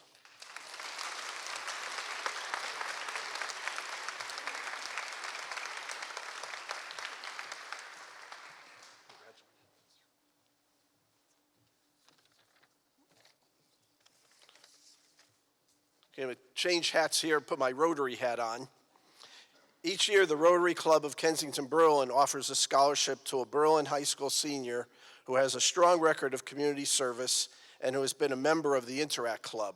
S3: I'm going to change hats here, put my Rotary hat on. Each year, the Rotary Club of Kensington, Berlin offers a scholarship to a Berlin High School senior who has a strong record of community service and who has been a member of the Interact Club.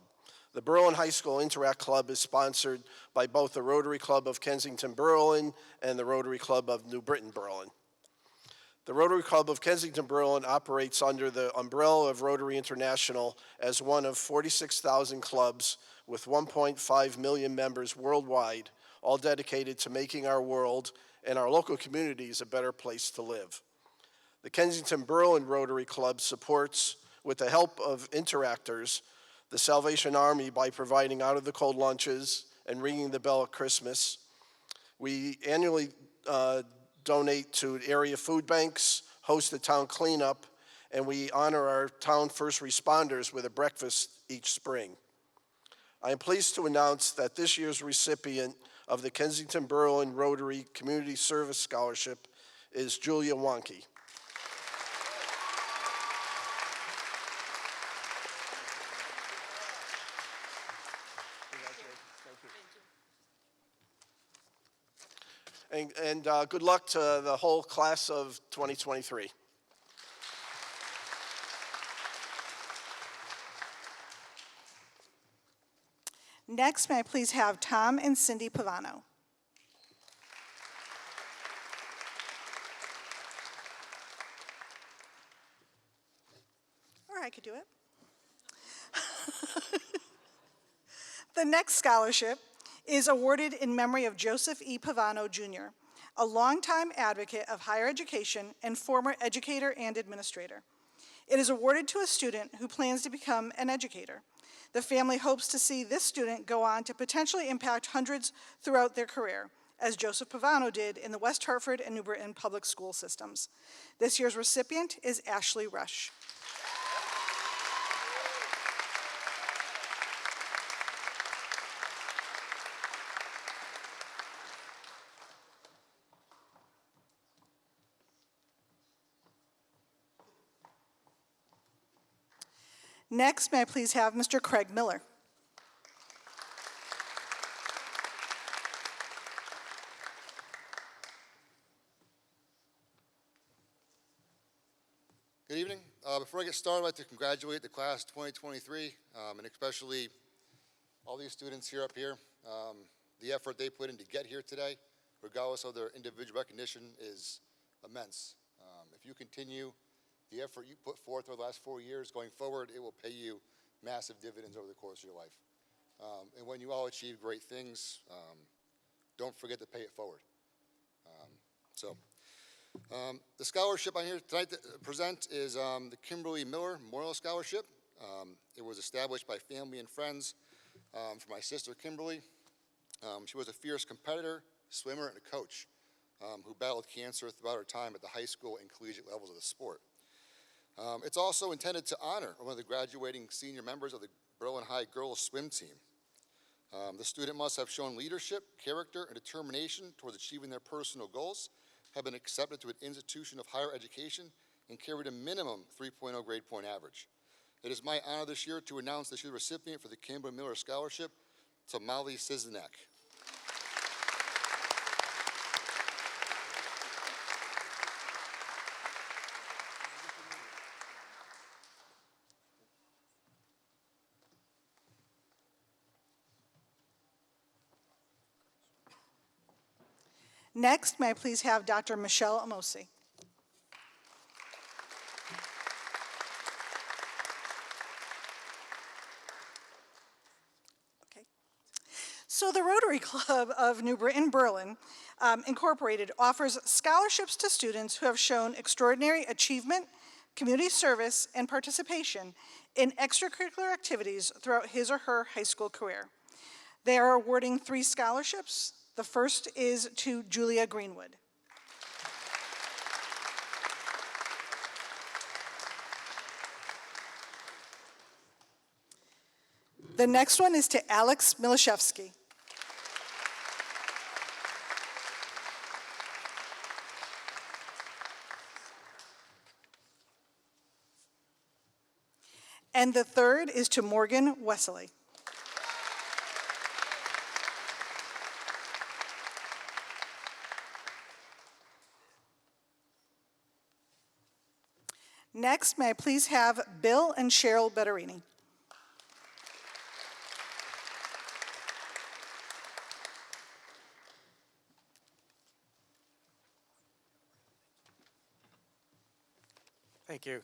S3: The Berlin High School Interact Club is sponsored by both the Rotary Club of Kensington, Berlin and the Rotary Club of New Britain, Berlin. The Rotary Club of Kensington, Berlin operates under the umbrella of Rotary International as one of 46,000 clubs with 1.5 million members worldwide, all dedicated to making our world and our local communities a better place to live. The Kensington Berlin Rotary Club supports, with the help of interactors, the Salvation Army by providing out-of-the-cold lunches and ringing the bell at Christmas. We annually donate to area food banks, host a town cleanup, and we honor our town first responders with a breakfast each spring. I am pleased to announce that this year's recipient of the Kensington Berlin Rotary Community Service Scholarship is Julia Wonky. And good luck to the whole class of 2023.
S4: Next, may I please have Tom and Cindy Pavano. Or I could do it. The next scholarship is awarded in memory of Joseph E. Pavano, Jr., a longtime advocate of higher education and former educator and administrator. It is awarded to a student who plans to become an educator. The family hopes to see this student go on to potentially impact hundreds throughout their career, as Joseph Pavano did in the West Hartford and New Britain public school systems. This year's recipient is Ashley Rush. Next, may I please have Mr. Craig Miller.
S6: Good evening. Before I get started, I'd like to congratulate the class 2023, and especially all these students up here. The effort they put in to get here today, regardless of their individual recognition, is immense. If you continue the effort you put forth over the last 4 years going forward, it will pay you massive dividends over the course of your life. And when you all achieve great things, don't forget to pay it forward. The scholarship I'm here tonight to present is the Kimberly Miller Memorial Scholarship. It was established by family and friends for my sister Kimberly. She was a fierce competitor, swimmer, and a coach who battled cancer throughout her time at the high school and collegiate levels of the sport. It's also intended to honor one of the graduating senior members of the Berlin High girls swim team. The student must have shown leadership, character, and determination towards achieving their personal goals, have been accepted to an institution of higher education, and carried a minimum 3.0 grade point average. It is my honor this year to announce this year's recipient for the Kimberly Miller Scholarship, to Molly Siznek.
S4: Next, may I please have Dr. Michelle Amosi. Okay. So the Rotary Club of New Britain, Berlin, Incorporated, offers scholarships to students who have shown extraordinary achievement, community service, and participation in extracurricular activities throughout his or her high school career. They are awarding 3 scholarships. The first is to Julia Greenwood. The next one is to Alex Milishevsky. And the third is to Morgan Wesley. Next, may I please have Bill and Cheryl Betterini.
S7: Thank you.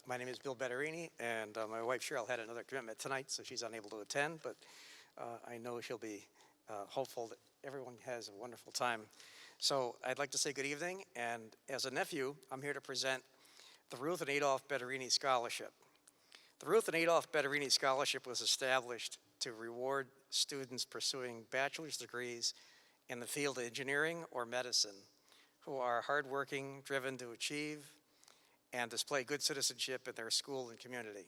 S7: My name is Bill Betterini, and my wife Cheryl had another commitment tonight, so she's unable to attend, but I know she'll be hopeful that everyone has a wonderful time. So I'd like to say good evening, and as a nephew, I'm here to present the Ruth and Adolph Betterini Scholarship. The Ruth and Adolph Betterini Scholarship was established to reward students pursuing bachelor's degrees in the field of engineering or medicine who are hardworking, driven to achieve, and display good citizenship in their school and community.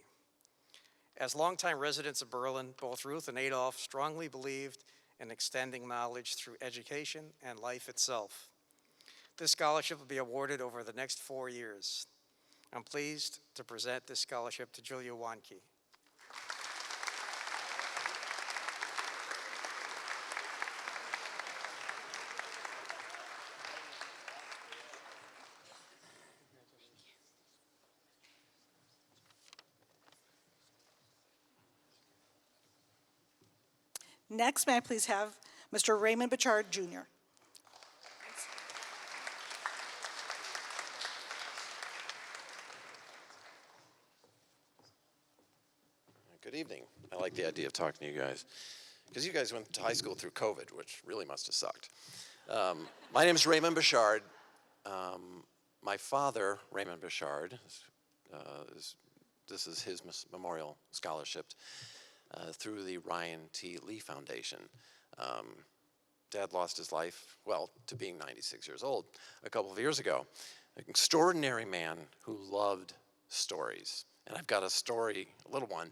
S7: As longtime residents of Berlin, both Ruth and Adolph strongly believed in extending knowledge through education and life itself. This scholarship will be awarded over the next 4 years. I'm pleased to present this scholarship to Julia Wanke.
S4: Next, may I please have Mr. Raymond Bichard Jr.
S8: Good evening. I like the idea of talking to you guys because you guys went to high school through COVID, which really must have sucked. My name is Raymond Bichard. My father, Raymond Bichard, this is his memorial scholarship through the Ryan T. Lee Foundation. Dad lost his life, well, to being 96 years old a couple of years ago. An extraordinary man who loved stories. And I've got a story, a little one,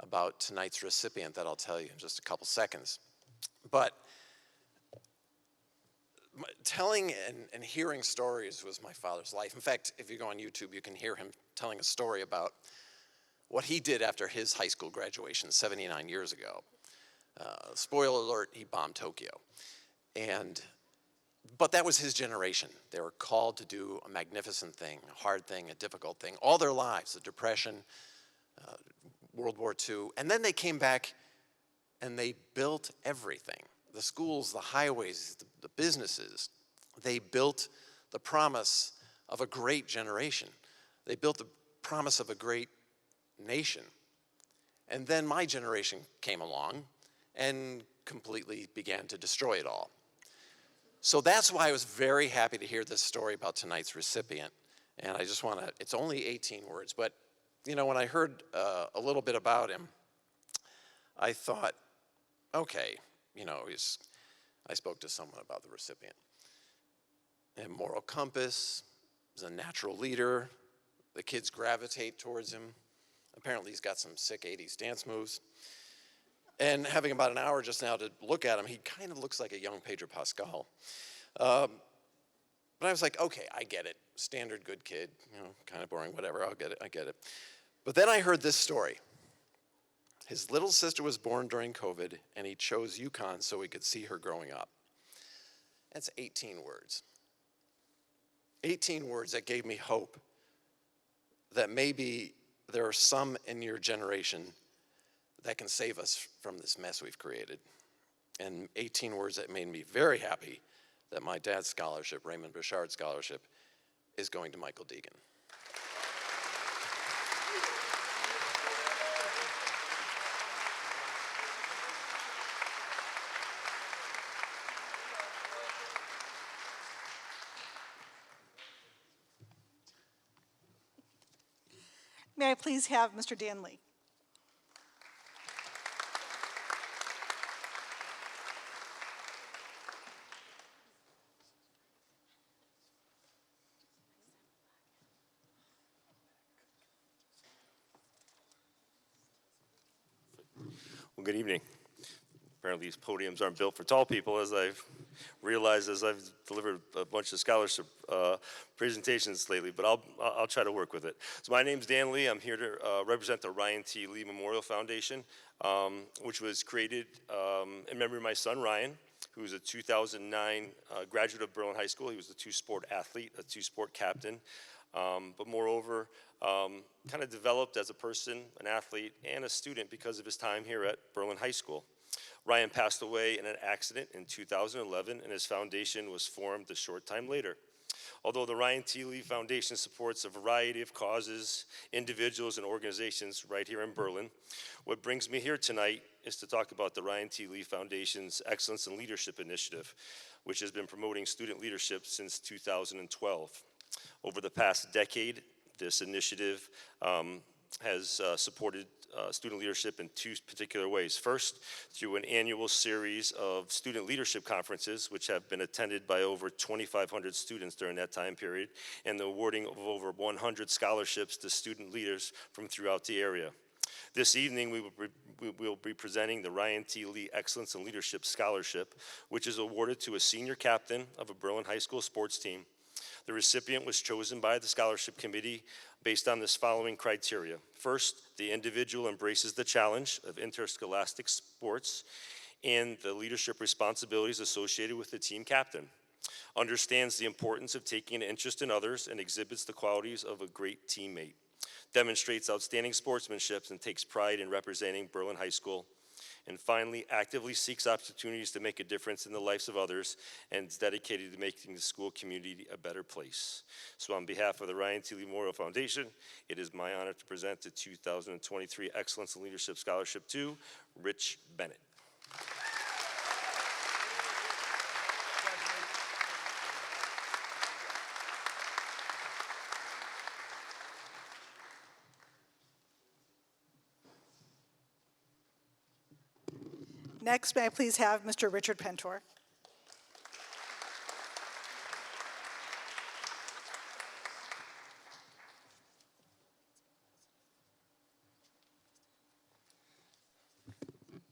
S8: about tonight's recipient that I'll tell you in just a couple seconds. But telling and hearing stories was my father's life. In fact, if you go on YouTube, you can hear him telling a story about what he did after his high school graduation 79 years ago. Spoiler alert, he bombed Tokyo. But that was his generation. They were called to do a magnificent thing, a hard thing, a difficult thing, all their lives, the Depression, World War II. And then they came back and they built everything. The schools, the highways, the businesses. They built the promise of a great generation. They built the promise of a great nation. And then my generation came along and completely began to destroy it all. So that's why I was very happy to hear this story about tonight's recipient. And I just want to, it's only 18 words, but you know, when I heard a little bit about him, I thought, okay, you know, I spoke to someone about the recipient. A moral compass, he's a natural leader, the kids gravitate towards him. Apparently he's got some sick 80s dance moves. And having about an hour just now to look at him, he kind of looks like a young Pedro Pascal. But I was like, okay, I get it. Standard good kid, you know, kind of boring, whatever, I'll get it, I get it. But then I heard this story. His little sister was born during COVID, and he chose UConn so he could see her growing up. That's 18 words. 18 words that gave me hope that maybe there are some in your generation that can save us from this mess we've created. And 18 words that made me very happy that my dad's scholarship, Raymond Bichard Scholarship, is going to Michael Deegan.
S4: May I please have Mr. Dan Lee?
S9: Well, good evening. Apparently these podiums aren't built for tall people, as I've realized as I've delivered a bunch of scholarship presentations lately, but I'll try to work with it. So my name's Dan Lee. I'm here to represent the Ryan T. Lee Memorial Foundation, which was created in memory of my son, Ryan, who was a 2009 graduate of Berlin High School. He was a two-sport athlete, a two-sport captain, but moreover, kind of developed as a person, an athlete, and a student because of his time here at Berlin High School. Ryan passed away in an accident in 2011, and his foundation was formed a short time later. Although the Ryan T. Lee Foundation supports a variety of causes, individuals, and organizations right here in Berlin, what brings me here tonight is to talk about the Ryan T. Lee Foundation's Excellence in Leadership Initiative, which has been promoting student leadership since 2012. Over the past decade, this initiative has supported student leadership in two particular ways. First, through an annual series of student leadership conferences, which have been attended by over 2,500 students during that time period, and the awarding of over 100 scholarships to student leaders from throughout the area. This evening, we will be presenting the Ryan T. Lee Excellence in Leadership Scholarship, which is awarded to a senior captain of a Berlin High School sports team. The recipient was chosen by the scholarship committee based on this following criteria. First, the individual embraces the challenge of interscholastic sports and the leadership responsibilities associated with the team captain, understands the importance of taking an interest in others and exhibits the qualities of a great teammate, demonstrates outstanding sportsmanship and takes pride in representing Berlin High School, And finally, actively seeks opportunities to make a difference in the lives of others and is dedicated to making the school community a better place. So on behalf of the Ryan T. Lee Memorial Foundation, it is my honor to present the 2023 Excellence in Leadership Scholarship to Rich Bennett.
S4: Next, may I please have Mr. Richard Pentor.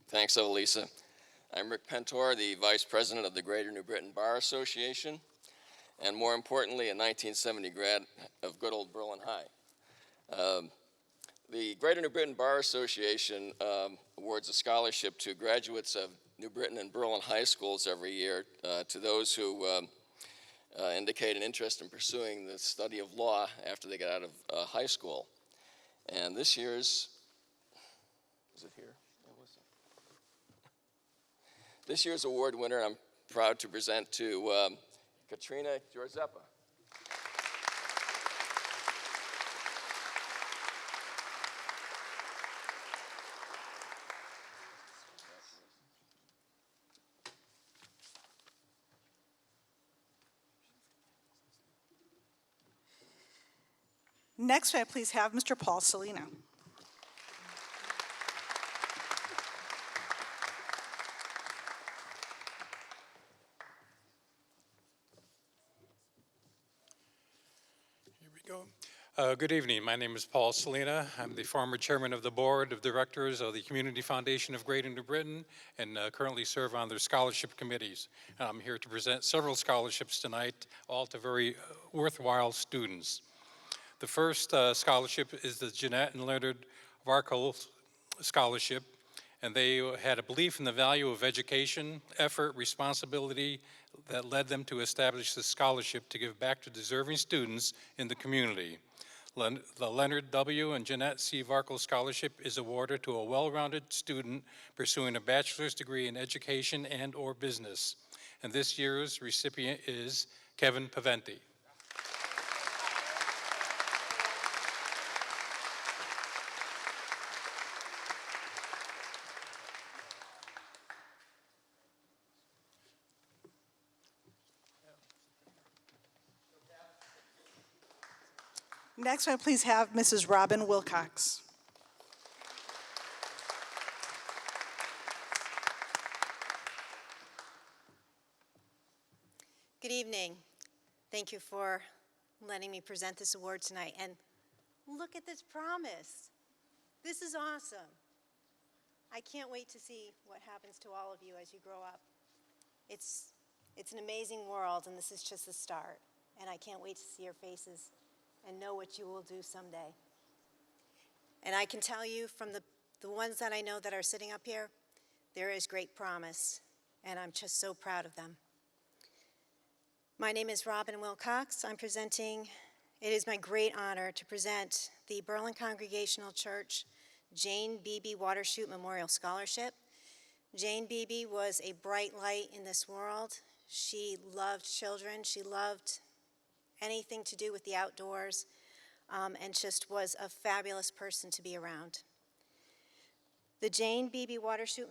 S10: Thanks, Elisa. I'm Rick Pentor, the Vice President of the Greater New Britain Bar Association, and more importantly, a 1970 grad of good old Berlin High. The Greater New Britain Bar Association awards a scholarship to graduates of New Britain and Berlin High Schools every year to those who indicate an interest in pursuing the study of law after they get out of high school. And this year's, is it here? This year's award winner, I'm proud to present to Katrina Giorzepa.
S4: Next, may I please have Mr. Paul Salino.
S11: Good evening. My name is Paul Salina. I'm the former chairman of the board of directors of the Community Foundation of Greater New Britain and currently serve on their scholarship committees. I'm here to present several scholarships tonight, all to very worthwhile students. The first scholarship is the Jeanette and Leonard Varkle Scholarship, and they had a belief in the value of education, effort, responsibility that led them to establish this scholarship to give back to deserving students in the community. The Leonard W. and Jeanette C. Varkle Scholarship is awarded to a well-rounded student pursuing a bachelor's degree in education and/or business. And this year's recipient is Kevin Paventi.
S4: Next, may I please have Mrs. Robin Wilcox.
S12: Good evening. Thank you for letting me present this award tonight. And look at this promise. This is awesome. I can't wait to see what happens to all of you as you grow up. It's an amazing world, and this is just the start. And I can't wait to see your faces and know what you will do someday. And I can tell you from the ones that I know that are sitting up here, there is great promise, and I'm just so proud of them. My name is Robin Wilcox. It is my great honor to present the Berlin Congregational Church Jane Beebe Watershoot Memorial Scholarship. Jane Beebe was a bright light in this world. She loved children. She loved anything to do with the outdoors, and just was a fabulous person to be around. The Jane Beebe Watershoot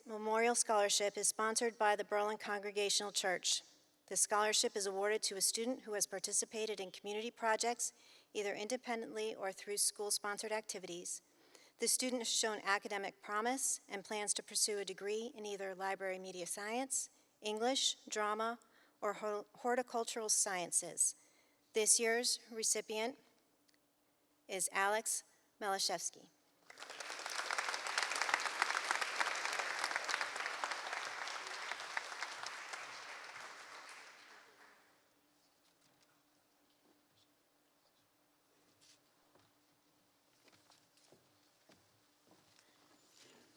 S12: Memorial Scholarship is sponsored by the Berlin Congregational Church. The scholarship is awarded to a student who has participated in community projects, either independently or through school-sponsored activities. The student has shown academic promise and plans to pursue a degree in either library media science, English, drama, or horticultural sciences. This year's recipient is Alex Melashevsky.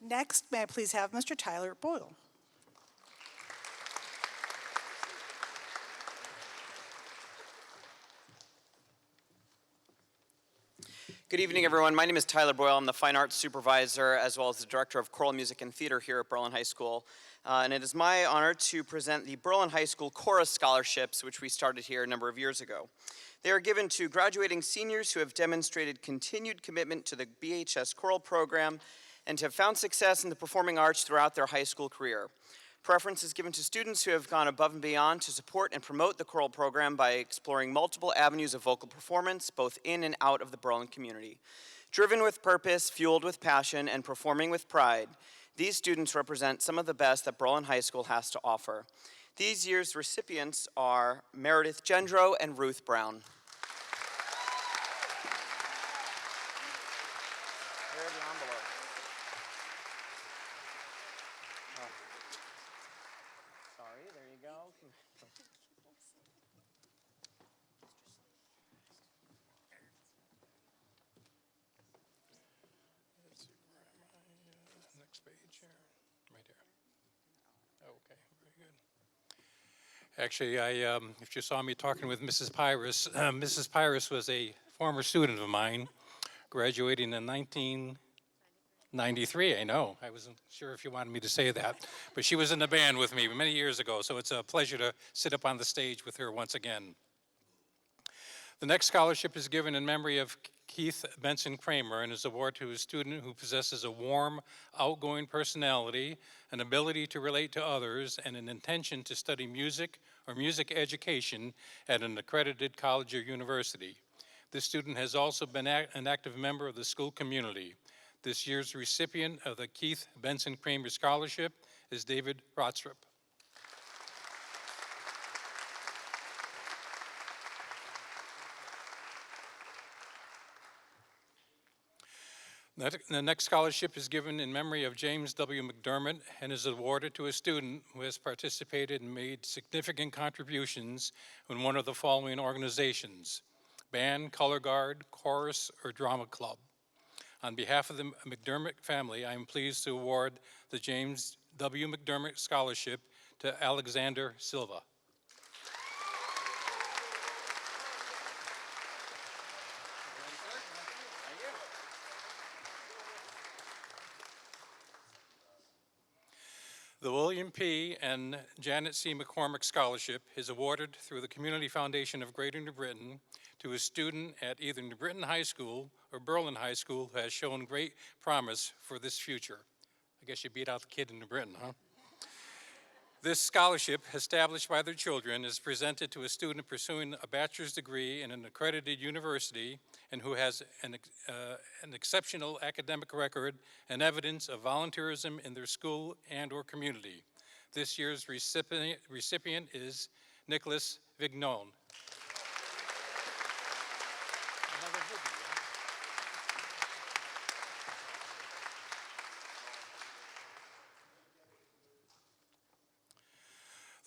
S4: Next, may I please have Mr. Tyler Boyle.
S13: Good evening, everyone. My name is Tyler Boyle. I'm the Fine Arts Supervisor as well as the Director of Choral Music and Theater here at Berlin High School. And it is my honor to present the Berlin High School Chorus Scholarships, which we started here a number of years ago. They are given to graduating seniors who have demonstrated continued commitment to the BHS choral program and have found success in the performing arts throughout their high school career. Preference is given to students who have gone above and beyond to support and promote the choral program by exploring multiple avenues of vocal performance, both in and out of the Berlin community. Driven with purpose, fueled with passion, and performing with pride, these students represent some of the best that Berlin High School has to offer. These year's recipients are Meredith Gendro and Ruth Brown.
S11: Next page here, right here. Okay, very good. Actually, if you saw me talking with Mrs. Pyrus, Mrs. Pyrus was a former student of mine, graduating in 1993. I know, I wasn't sure if you wanted me to say that, but she was in the band with me many years ago, so it's a pleasure to sit up on the stage with her once again. The next scholarship is given in memory of Keith Benson Kramer and is awarded to a student who possesses a warm, outgoing personality, an ability to relate to others, and an intention to study music or music education at an accredited college or university. This student has also been an active member of the school community. This year's recipient of the Keith Benson Kramer Scholarship is David Rotstrup. The next scholarship is given in memory of James W. McDermott and is awarded to a student who has participated and made significant contributions in one of the following organizations: band, color guard, chorus, or drama club. On behalf of the McDermott family, I am pleased to award the James W. McDermott Scholarship to Alexander Silva. The William P. and Janet C. McCormick Scholarship is awarded through the Community Foundation of Greater New Britain to a student at either New Britain High School or Berlin High School who has shown great promise for this future. I guess you beat out the kid in New Britain, huh? This scholarship, established by their children, is presented to a student pursuing a bachelor's degree in an accredited university and who has an exceptional academic record and evidence of volunteerism in their school and or community. This year's recipient is Nicholas Vignon.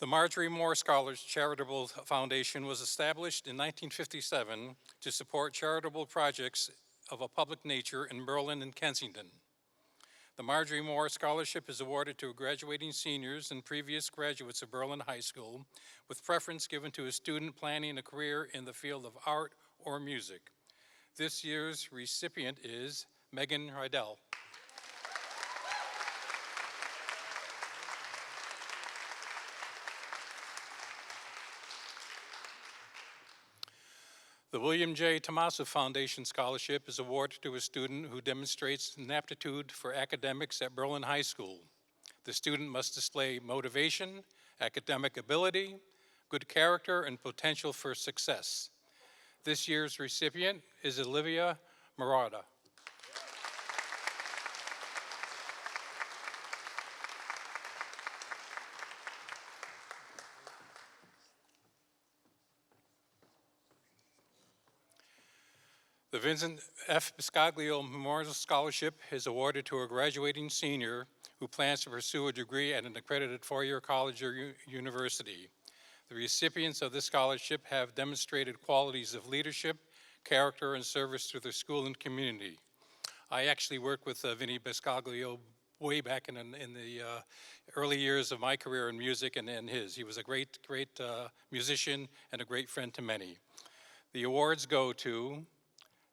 S11: The Marjorie Moore Scholars Charitable Foundation was established in 1957 to support charitable projects of a public nature in Berlin and Kensington. The Marjorie Moore Scholarship is awarded to graduating seniors and previous graduates of Berlin High School, with preference given to a student planning a career in the field of art or music. This year's recipient is Megan Rydell. The William J. Tomaso Foundation Scholarship is awarded to a student who demonstrates an aptitude for academics at Berlin High School. The student must display motivation, academic ability, good character, and potential for success. This year's recipient is Olivia Murata. The Vincent F. Biscoglio Memorial Scholarship is awarded to a graduating senior who plans to pursue a degree at an accredited four-year college or university. The recipients of this scholarship have demonstrated qualities of leadership, character, and service to their school and community. I actually worked with Vinny Biscoglio way back in the early years of my career in music and his. He was a great musician and a great friend to many. The awards go to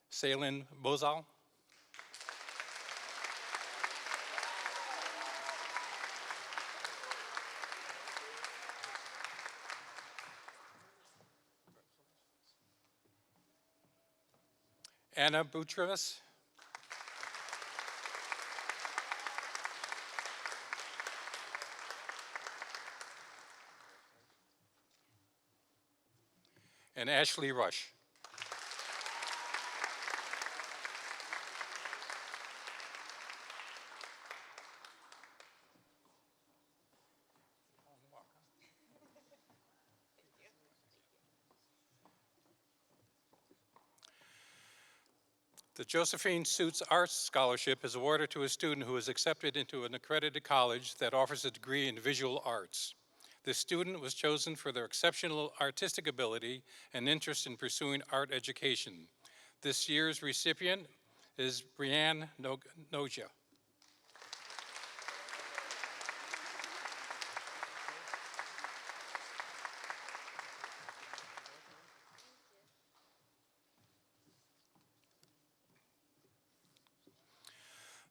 S11: Salin Bozal. Anna Butravas. And Ashley Rush. The Josephine Suits Arts Scholarship is awarded to a student who is accepted into an accredited college that offers a degree in visual arts. This student was chosen for their exceptional artistic ability and interest in pursuing art education. This year's recipient is Brianne Noja.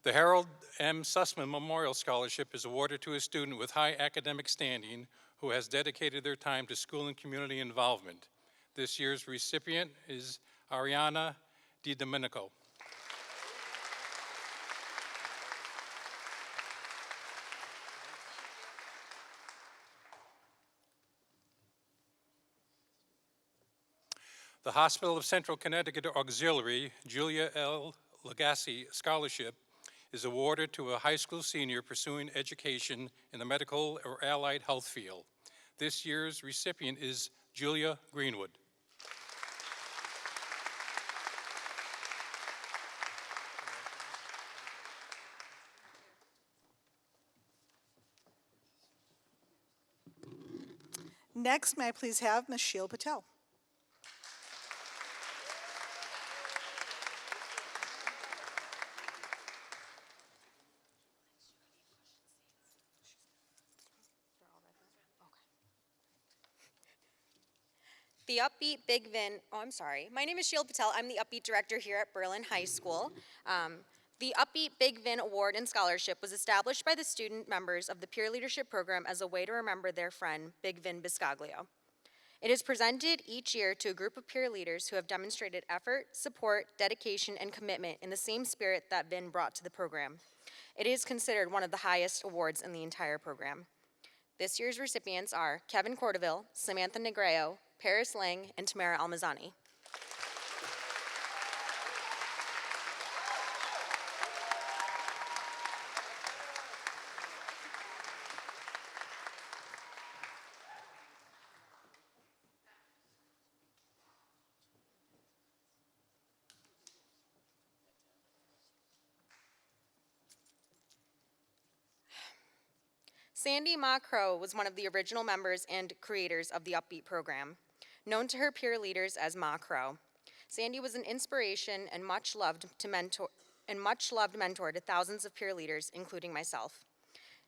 S11: The Harold M. Sussman Memorial Scholarship is awarded to a student with high academic standing who has dedicated their time to school and community involvement. This year's recipient is Ariana DiDomenico. The Hospital of Central Connecticut Auxiliary Julia L. Legacy Scholarship is awarded to a high school senior pursuing education in the medical or allied health field. This year's recipient is Julia Greenwood.
S4: Next, may I please have Ms. Sheila Patel.
S14: The Upbeat Big Vin, my name is Shirley Patel. I'm the Upbeat Director here at Berlin High School. The Upbeat Big Vin Award and Scholarship was established by the student members of the Peer Leadership Program as a way to remember their friend, Big Vin Biscaglio. It is presented each year to a group of peer leaders who have demonstrated effort, support, dedication, and commitment in the same spirit that Vin brought to the program. It is considered one of the highest awards in the entire program. This year's recipients are Kevin Cordoville, Samantha Negreo, Paris Lang, and Tamara Almazani. Sandy Ma Crow was one of the original members and creators of the Upbeat program. Known to her peer leaders as Ma Crow, Sandy was an inspiration and much loved mentor to thousands of peer leaders, including myself.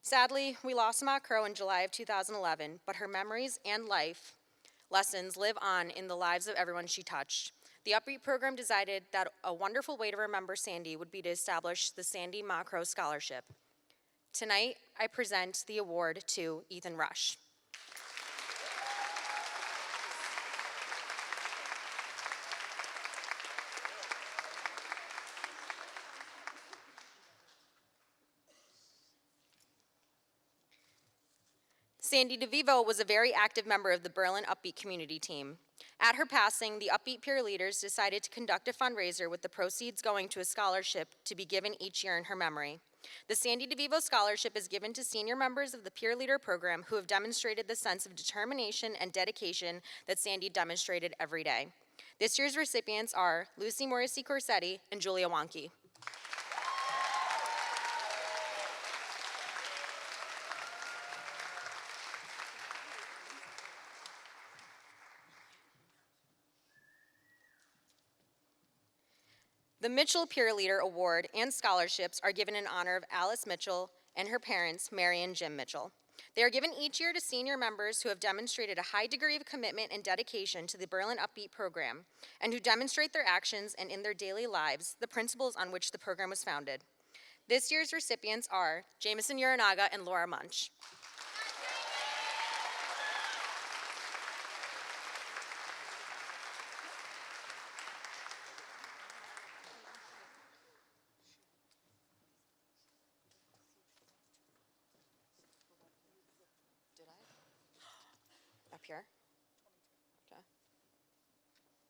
S14: Sadly, we lost Ma Crow in July of 2011, but her memories and life lessons live on in the lives of everyone she touched. The Upbeat program decided that a wonderful way to remember Sandy would be to establish the Sandy Ma Crow Scholarship. Tonight, I present the award to Ethan Rush. Sandy DeVivo was a very active member of the Berlin Upbeat community team. At her passing, the Upbeat peer leaders decided to conduct a fundraiser with the proceeds going to a scholarship to be given each year in her memory. The Sandy DeVivo Scholarship is given to senior members of the Peer Leader Program who have demonstrated the sense of determination and dedication that Sandy demonstrated every day. This year's recipients are Lucy Morrissey Corsetti and Julia Wonke. The Mitchell Peer Leader Award and scholarships are given in honor of Alice Mitchell and her parents, Mary and Jim Mitchell. They are given each year to senior members who have demonstrated a high degree of commitment and dedication to the Berlin Upbeat program and who demonstrate their actions and in their daily lives the principles on which the program was founded. This year's recipients are Jameson Uranaga and Laura Munch. Up here. Okay.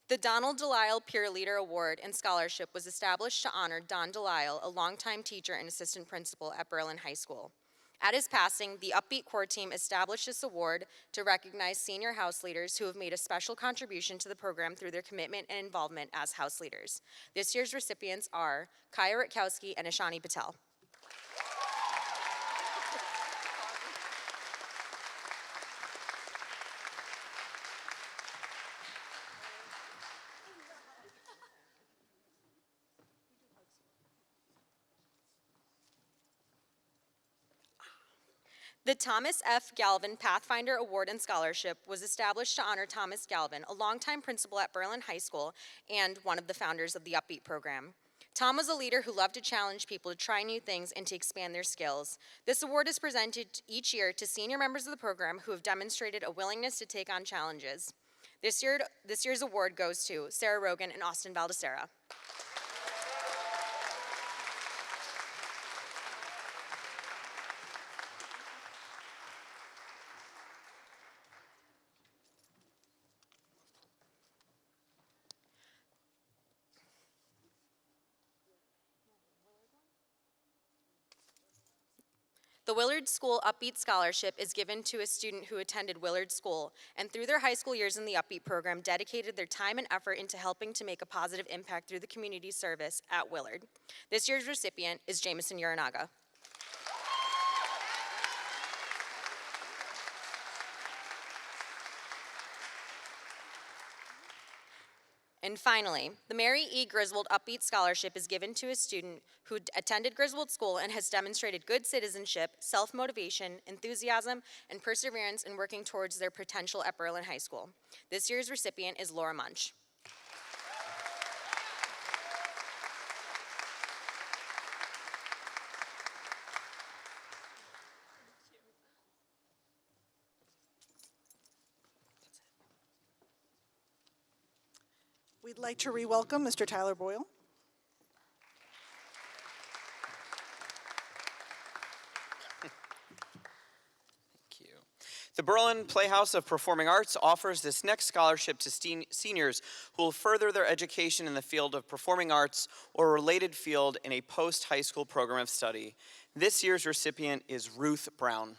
S14: The Donald Delisle Peer Leader Award and Scholarship was established to honor Don Delisle, a longtime teacher and assistant principal at Berlin High School. At his passing, the Upbeat Core Team established this award to recognize senior house leaders who have made a special contribution to the program through their commitment and involvement as house leaders. This year's recipients are Kaya Rutkowski and Ishani Patel. The Thomas F. Galvin Pathfinder Award and Scholarship was established to honor Thomas Galvin, a longtime principal at Berlin High School and one of the founders of the Upbeat program. Tom was a leader who loved to challenge people to try new things and to expand their skills. This award is presented each year to senior members of the program who have demonstrated a willingness to take on challenges. This year's award goes to Sarah Rogan and Austin Valdesera. The Willard School Upbeat Scholarship is given to a student who attended Willard School and through their high school years in the Upbeat program dedicated their time and effort into helping to make a positive impact through the community service at Willard. This year's recipient is Jameson Uranaga. And finally, the Mary E. Griswold Upbeat Scholarship is given to a student who attended Griswold School and has demonstrated good citizenship, self-motivation, enthusiasm, and perseverance in working towards their potential at Berlin High School. This year's recipient is Laura Munch.
S4: We'd like to re-welcome Mr. Tyler Boyle.
S13: Thank you. The Berlin Playhouse of Performing Arts offers this next scholarship to seniors who will further their education in the field of performing arts or a related field in a post-high school program of study. This year's recipient is Ruth Brown.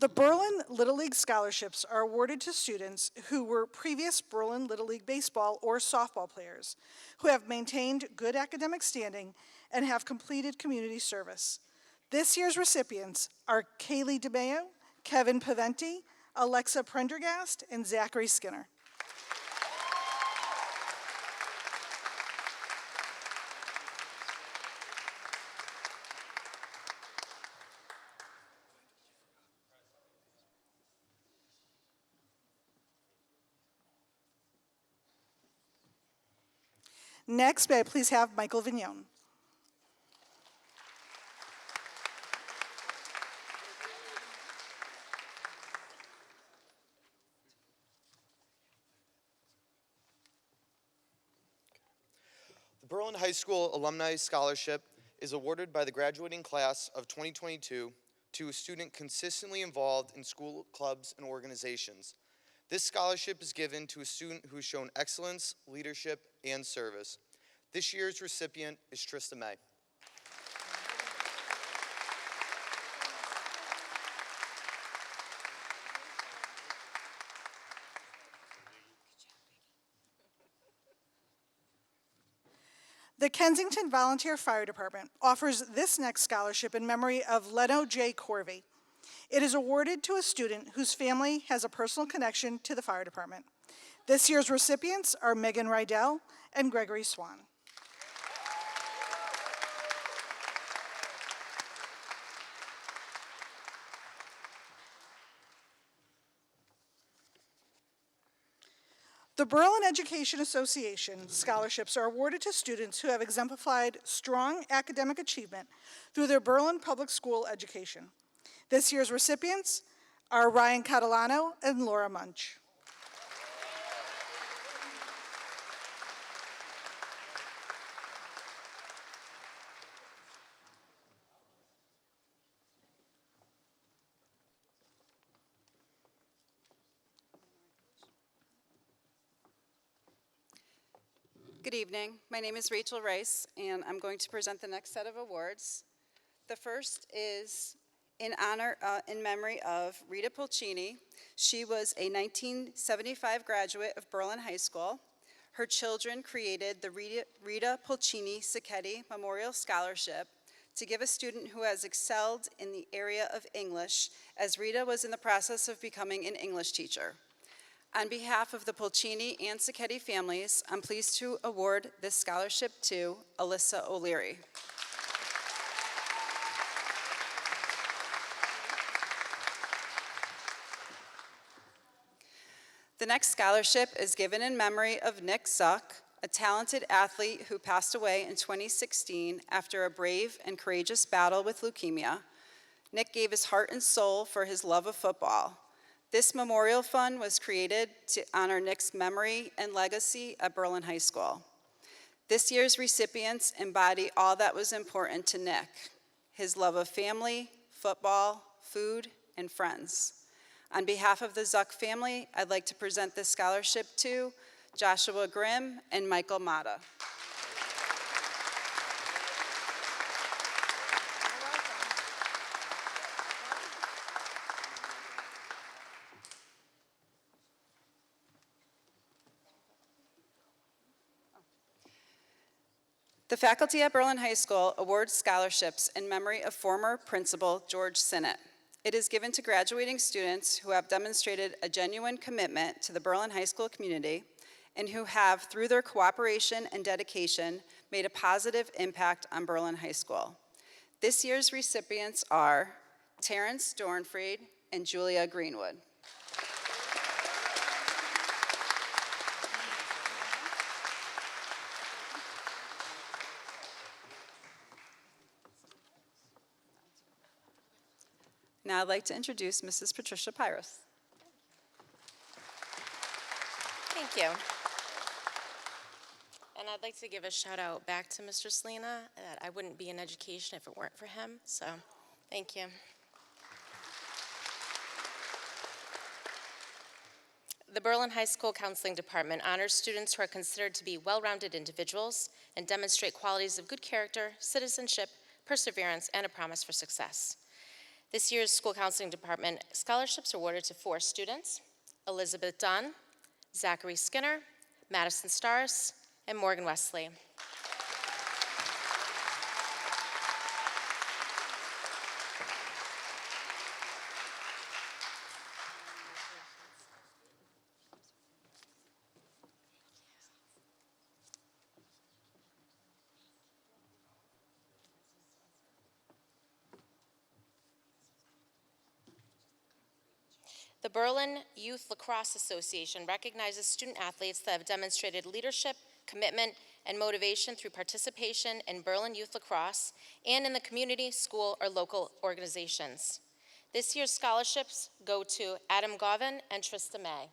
S4: The Berlin Little League scholarships are awarded to students who were previous Berlin Little League baseball or softball players, who have maintained good academic standing and have completed community service. This year's recipients are Kaylee DeMeo, Kevin Paventi, Alexa Prendergast, and Zachary Skinner. Next, may I please have Michael Vignon.
S15: The Berlin High School Alumni Scholarship is awarded by the graduating class of 2022 to a student consistently involved in school clubs and organizations. This scholarship is given to a student who has shown excellence, leadership, and service. This year's recipient is Trista May.
S4: The Kensington Volunteer Fire Department offers this next scholarship in memory of Leno J. Corvey. It is awarded to a student whose family has a personal connection to the fire department. This year's recipients are Megan Rydell and Gregory Swan. The Berlin Education Association scholarships are awarded to students who have exemplified strong academic achievement through their Berlin public school education. This year's recipients are Ryan Catalano and Laura Munch.
S16: Good evening. My name is Rachel Rice, and I'm going to present the next set of awards. The first is in memory of Rita Pulcini. She was a 1975 graduate of Berlin High School. Her children created the Rita Pulcini Sacchetti Memorial Scholarship to give a student who has excelled in the area of English, as Rita was in the process of becoming an English teacher. On behalf of the Pulcini and Sacchetti families, I'm pleased to award this scholarship to Alyssa O'Leary. The next scholarship is given in memory of Nick Zuck, a talented athlete who passed away in 2016 after a brave and courageous battle with leukemia. Nick gave his heart and soul for his love of football. This memorial fund was created to honor Nick's memory and legacy at Berlin High School. This year's recipients embody all that was important to Nick: his love of family, football, food, and friends. On behalf of the Zuck family, I'd like to present this scholarship to Joshua Grimm and Michael Mata. The faculty at Berlin High School awards scholarships in memory of former principal George Sinnott. It is given to graduating students who have demonstrated a genuine commitment to the Berlin High School community and who have, through their cooperation and dedication, made a positive impact on Berlin High School. This year's recipients are Terrence Dornfried and Julia Greenwood. Now I'd like to introduce Mrs. Patricia Pyrus.
S19: Thank you. And I'd like to give a shout out back to Mr. Selena, that I wouldn't be in education if it weren't for him, so thank you. The Berlin High School Counseling Department honors students who are considered to be well-rounded individuals and demonstrate qualities of good character, citizenship, perseverance, and a promise for success. This year's School Counseling Department scholarships are awarded to 4 students: Elizabeth Dunn, Zachary Skinner, Madison Stars, and Morgan Wesley. The Berlin Youth Lacrosse Association recognizes student athletes that have demonstrated leadership, commitment, and motivation through participation in Berlin Youth Lacrosse and in the community, school, or local organizations. This year's scholarships go to Adam Govin and Trista May.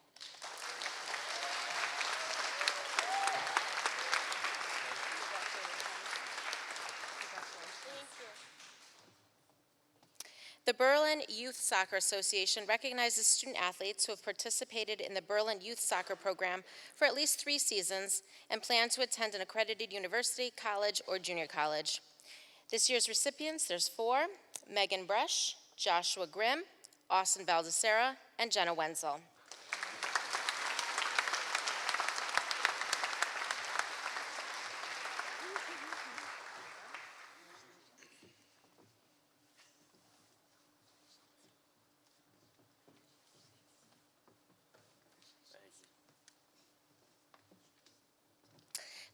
S19: The Berlin Youth Soccer Association recognizes student athletes who have participated in the Berlin Youth Soccer program for at least 3 seasons and plan to attend an accredited university, college, or junior college. This year's recipients, there's 4: Megan Bresch, Joshua Grimm, Austin Valdesera, and Jenna Wenzel.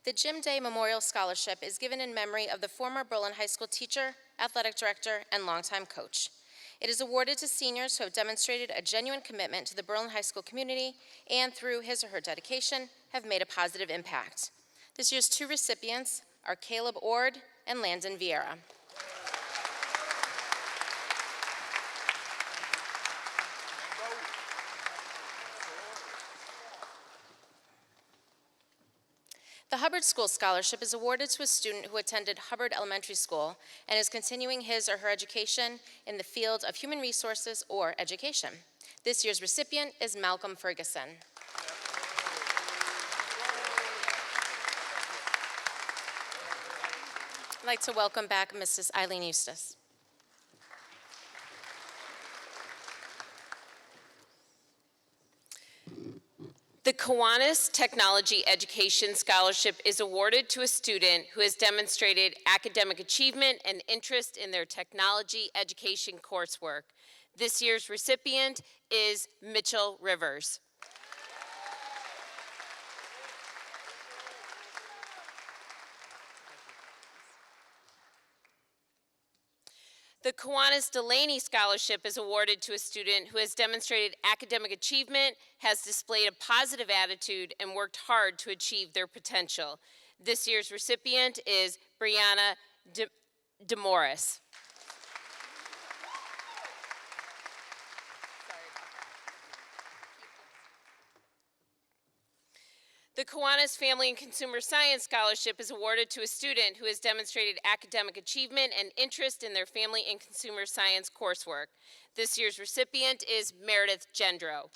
S14: The Jim Day Memorial Scholarship is given in memory of the former Berlin High School teacher, athletic director, and longtime coach. It is awarded to seniors who have demonstrated a genuine commitment to the Berlin High School community and through his or her dedication have made a positive impact. This year's two recipients are Caleb Ord and Landon Vieira. The Hubbard School Scholarship is awarded to a student who attended Hubbard Elementary School and is continuing his or her education in the field of human resources or education. This year's recipient is Malcolm Ferguson. I'd like to welcome back Mrs. Eileen Eustace.
S17: The Kiwanis Technology Education Scholarship is awarded to a student who has demonstrated academic achievement and interest in their technology education coursework. This year's recipient is Mitchell Rivers. The Kiwanis Delaney Scholarship is awarded to a student who has demonstrated academic achievement, has displayed a positive attitude, and worked hard to achieve their potential. This year's recipient is Brianna DeMorris. The Kiwanis Family and Consumer Science Scholarship is awarded to a student who has demonstrated academic achievement and interest in their family and consumer science coursework. This year's recipient is Meredith Gendro.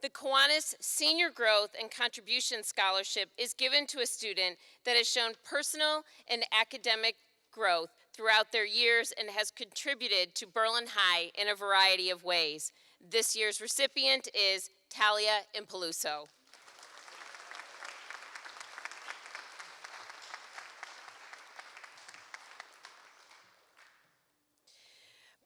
S17: The Kiwanis Senior Growth and Contribution Scholarship is given to a student that has shown personal and academic growth throughout their years and has contributed to Berlin High in a variety of ways. This year's recipient is Talia Impaluso.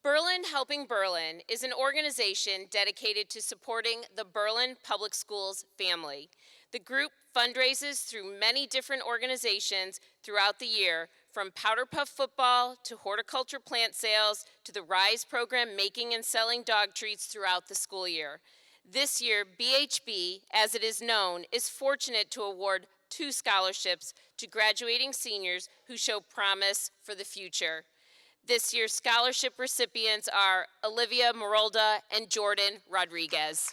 S17: Berlin Helping Berlin is an organization dedicated to supporting the Berlin Public Schools family. The group fundraises through many different organizations throughout the year, from Powder Puff football to horticulture plant sales to the RISE program making and selling dog treats throughout the school year. This year, BHB, as it is known, is fortunate to award 2 scholarships to graduating seniors who show promise for the future. This year's scholarship recipients are Olivia Morolda and Jordan Rodriguez.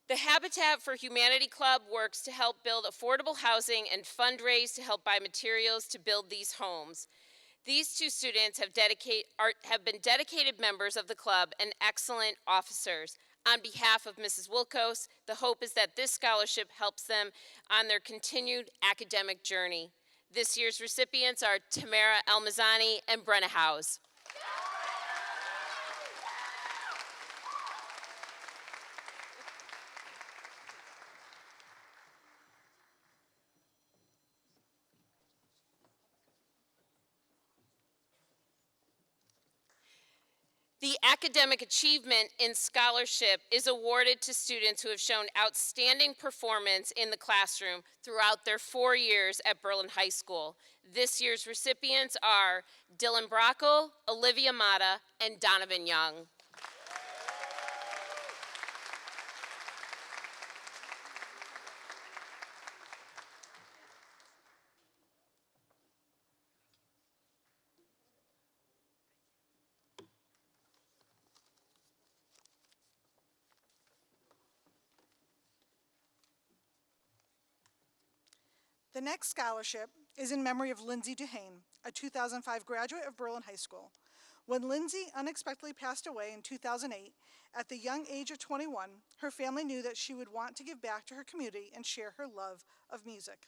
S17: The Habitat for Humanity Club works to help build affordable housing and fundraise to help buy materials to build these homes. These 2 students have been dedicated members of the club and excellent officers. On behalf of Mrs. Wilkos, the hope is that this scholarship helps them on their continued academic journey. This year's recipients are Tamara Elmazani and Brenna Howes. The Academic Achievement in Scholarship is awarded to students who have shown outstanding performance in the classroom throughout their 4 years at Berlin High School. This year's recipients are Dylan Brockle, Olivia Mata, and Donovan Young.
S4: The next scholarship is in memory of Lindsay Duhane, a 2005 graduate of Berlin High School. When Lindsay unexpectedly passed away in 2008, at the young age of 21, her family knew that she would want to give back to her community and share her love of music.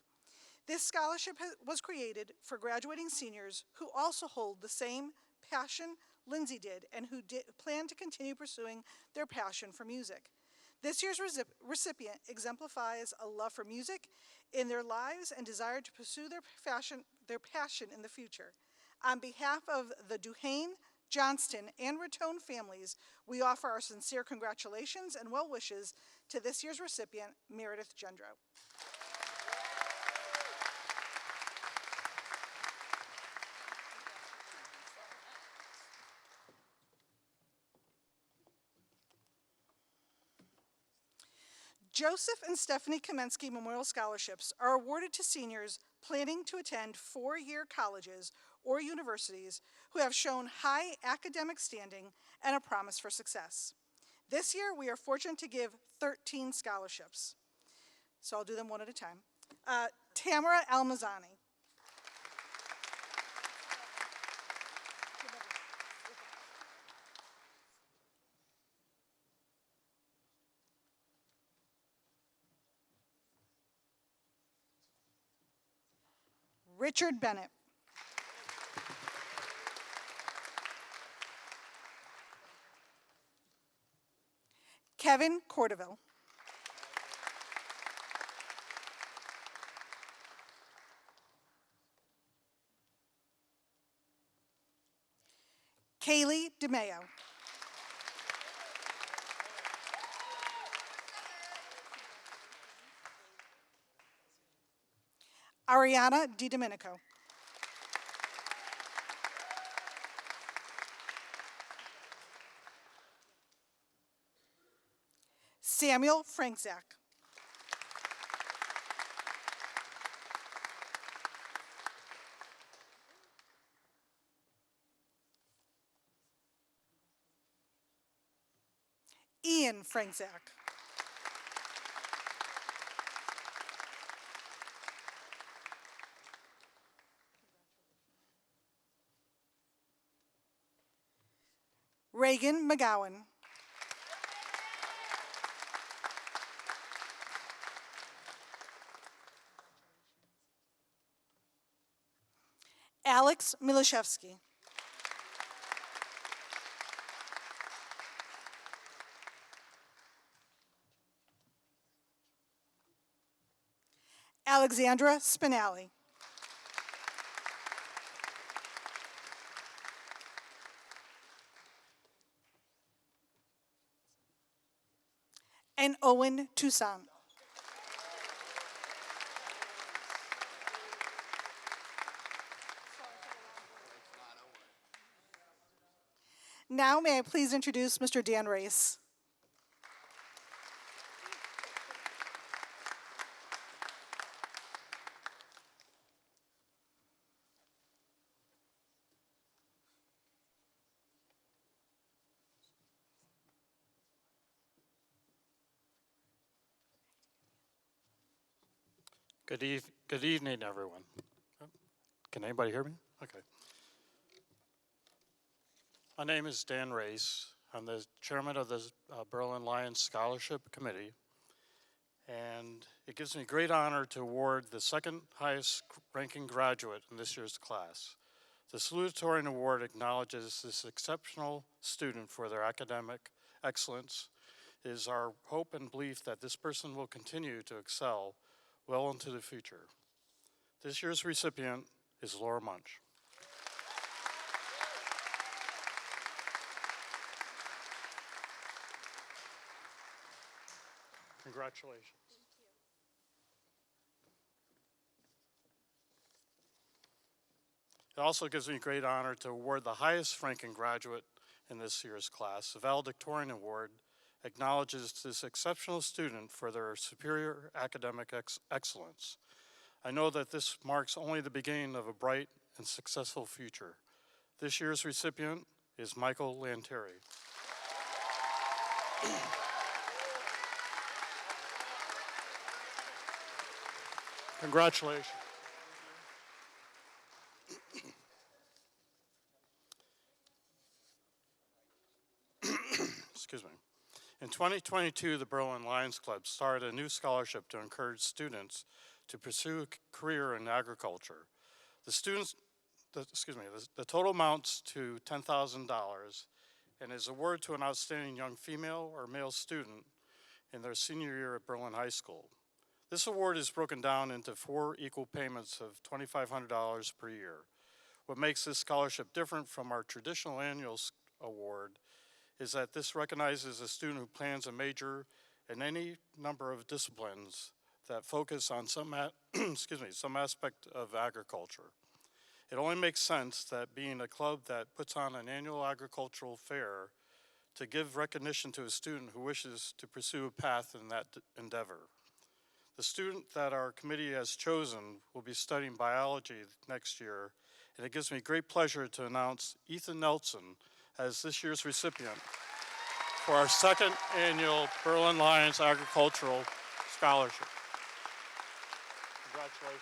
S4: This scholarship was created for graduating seniors who also hold the same passion Lindsay did and who plan to continue pursuing their passion for music. This year's recipient exemplifies a love for music in their lives and desire to pursue their passion in the future. On behalf of the Duhane, Johnston, and Rattone families, we offer our sincere congratulations and well wishes to this year's recipient, Meredith Gendro. Joseph and Stephanie Kamensky Memorial Scholarships are awarded to seniors planning to attend four-year colleges or universities who have shown high academic standing and a promise for success. This year, we are fortunate to give 13 scholarships. So I'll do them one at a time. Tamara Almazani. Richard Bennett. Kevin Cordoville. Kaylee DeMeo. Ariana DiDomenico. Samuel Frankzak. Ian Frankzak. Reagan McGowan. Alex Milishevsky. Alexandra Spinelli. And Owen Toussaint. Now may I please introduce Mr. Dan Race.
S18: Good evening, everyone. Can anybody hear me? Okay. My name is Dan Race. I'm the chairman of the Berlin Lions Scholarship Committee, and it gives me great honor to award the second highest ranking graduate in this year's class. The salutatorian award acknowledges this exceptional student for their academic excellence. It is our hope and belief that this person will continue to excel well into the future. This year's recipient is Laura Munch. Congratulations. It also gives me great honor to award the highest ranking graduate in this year's class. The valedictorian award acknowledges this exceptional student for their superior academic excellence. I know that this marks only the beginning of a bright and successful future. This year's recipient is Michael Lantieri. Congratulations. Excuse me. In 2022, the Berlin Lions Club started a new scholarship to encourage students to pursue a career in agriculture. The students the total amounts to $10,000 and is awarded to an outstanding young female or male student in their senior year at Berlin High School. This award is broken down into 4 equal payments of $2,500 per year. What makes this scholarship different from our traditional annual award is that this recognizes a student who plans a major in any number of disciplines that focus on some aspect of agriculture. It only makes sense that being a club that puts on an annual agricultural fair to give recognition to a student who wishes to pursue a path in that endeavor. The student that our committee has chosen will be studying biology next year, and it gives me great pleasure to announce Ethan Nelson as this year's recipient for our 2nd annual Berlin Lions Agricultural Scholarship. Congratulations.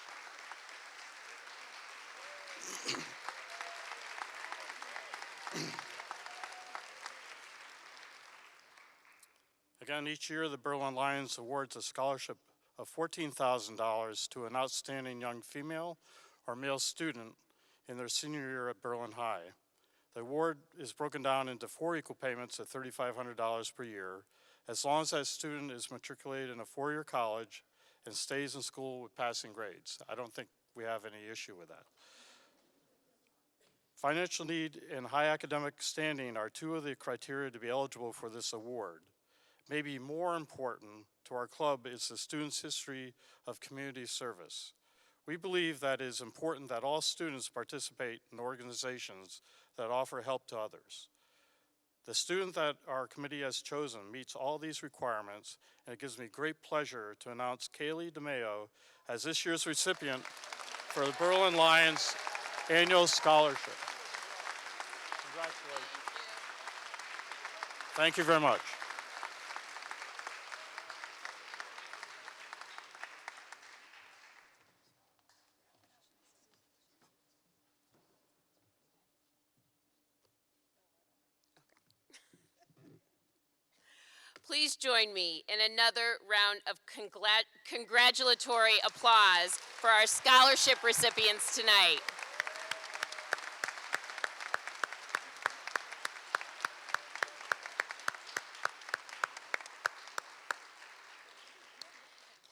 S18: Again, each year the Berlin Lions awards a scholarship of $14,000 to an outstanding young female or male student in their senior year at Berlin High. The award is broken down into 4 equal payments of $3,500 per year, as long as that student is matriculated in a 4-year college and stays in school with passing grades. I don't think we have any issue with that. Financial need and high academic standing are 2 of the criteria to be eligible for this award. Maybe more important to our club is the student's history of community service. We believe that it is important that all students participate in organizations that offer help to others. The student that our committee has chosen meets all these requirements, and it gives me great pleasure to announce Kaylee DeMeo as this year's recipient for the Berlin Lions Annual Scholarship. Congratulations. Thank you very much.
S17: Please join me in another round of congratulatory applause for our scholarship recipients tonight.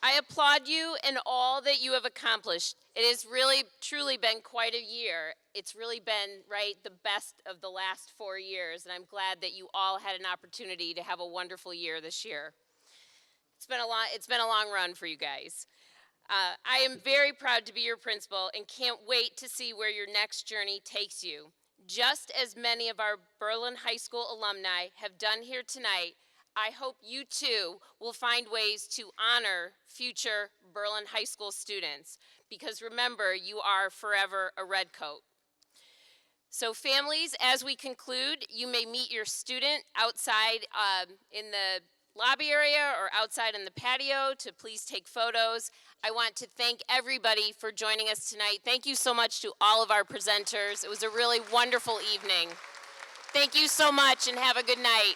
S17: I applaud you in all that you have accomplished. It has really, truly been quite a year. It's really been, right, the best of the last 4 years, and I'm glad that you all had an opportunity to have a wonderful year this year. It's been a long run for you guys. I am very proud to be your principal and can't wait to see where your next journey takes you. Just as many of our Berlin High School alumni have done here tonight, I hope you too will find ways to honor future Berlin High School students, because remember, you are forever a redcoat. So families, as we conclude, you may meet your student outside in the lobby area or outside in the patio to please take photos. I want to thank everybody for joining us tonight. Thank you so much to all of our presenters. It was a really wonderful evening. Thank you so much and have a good night.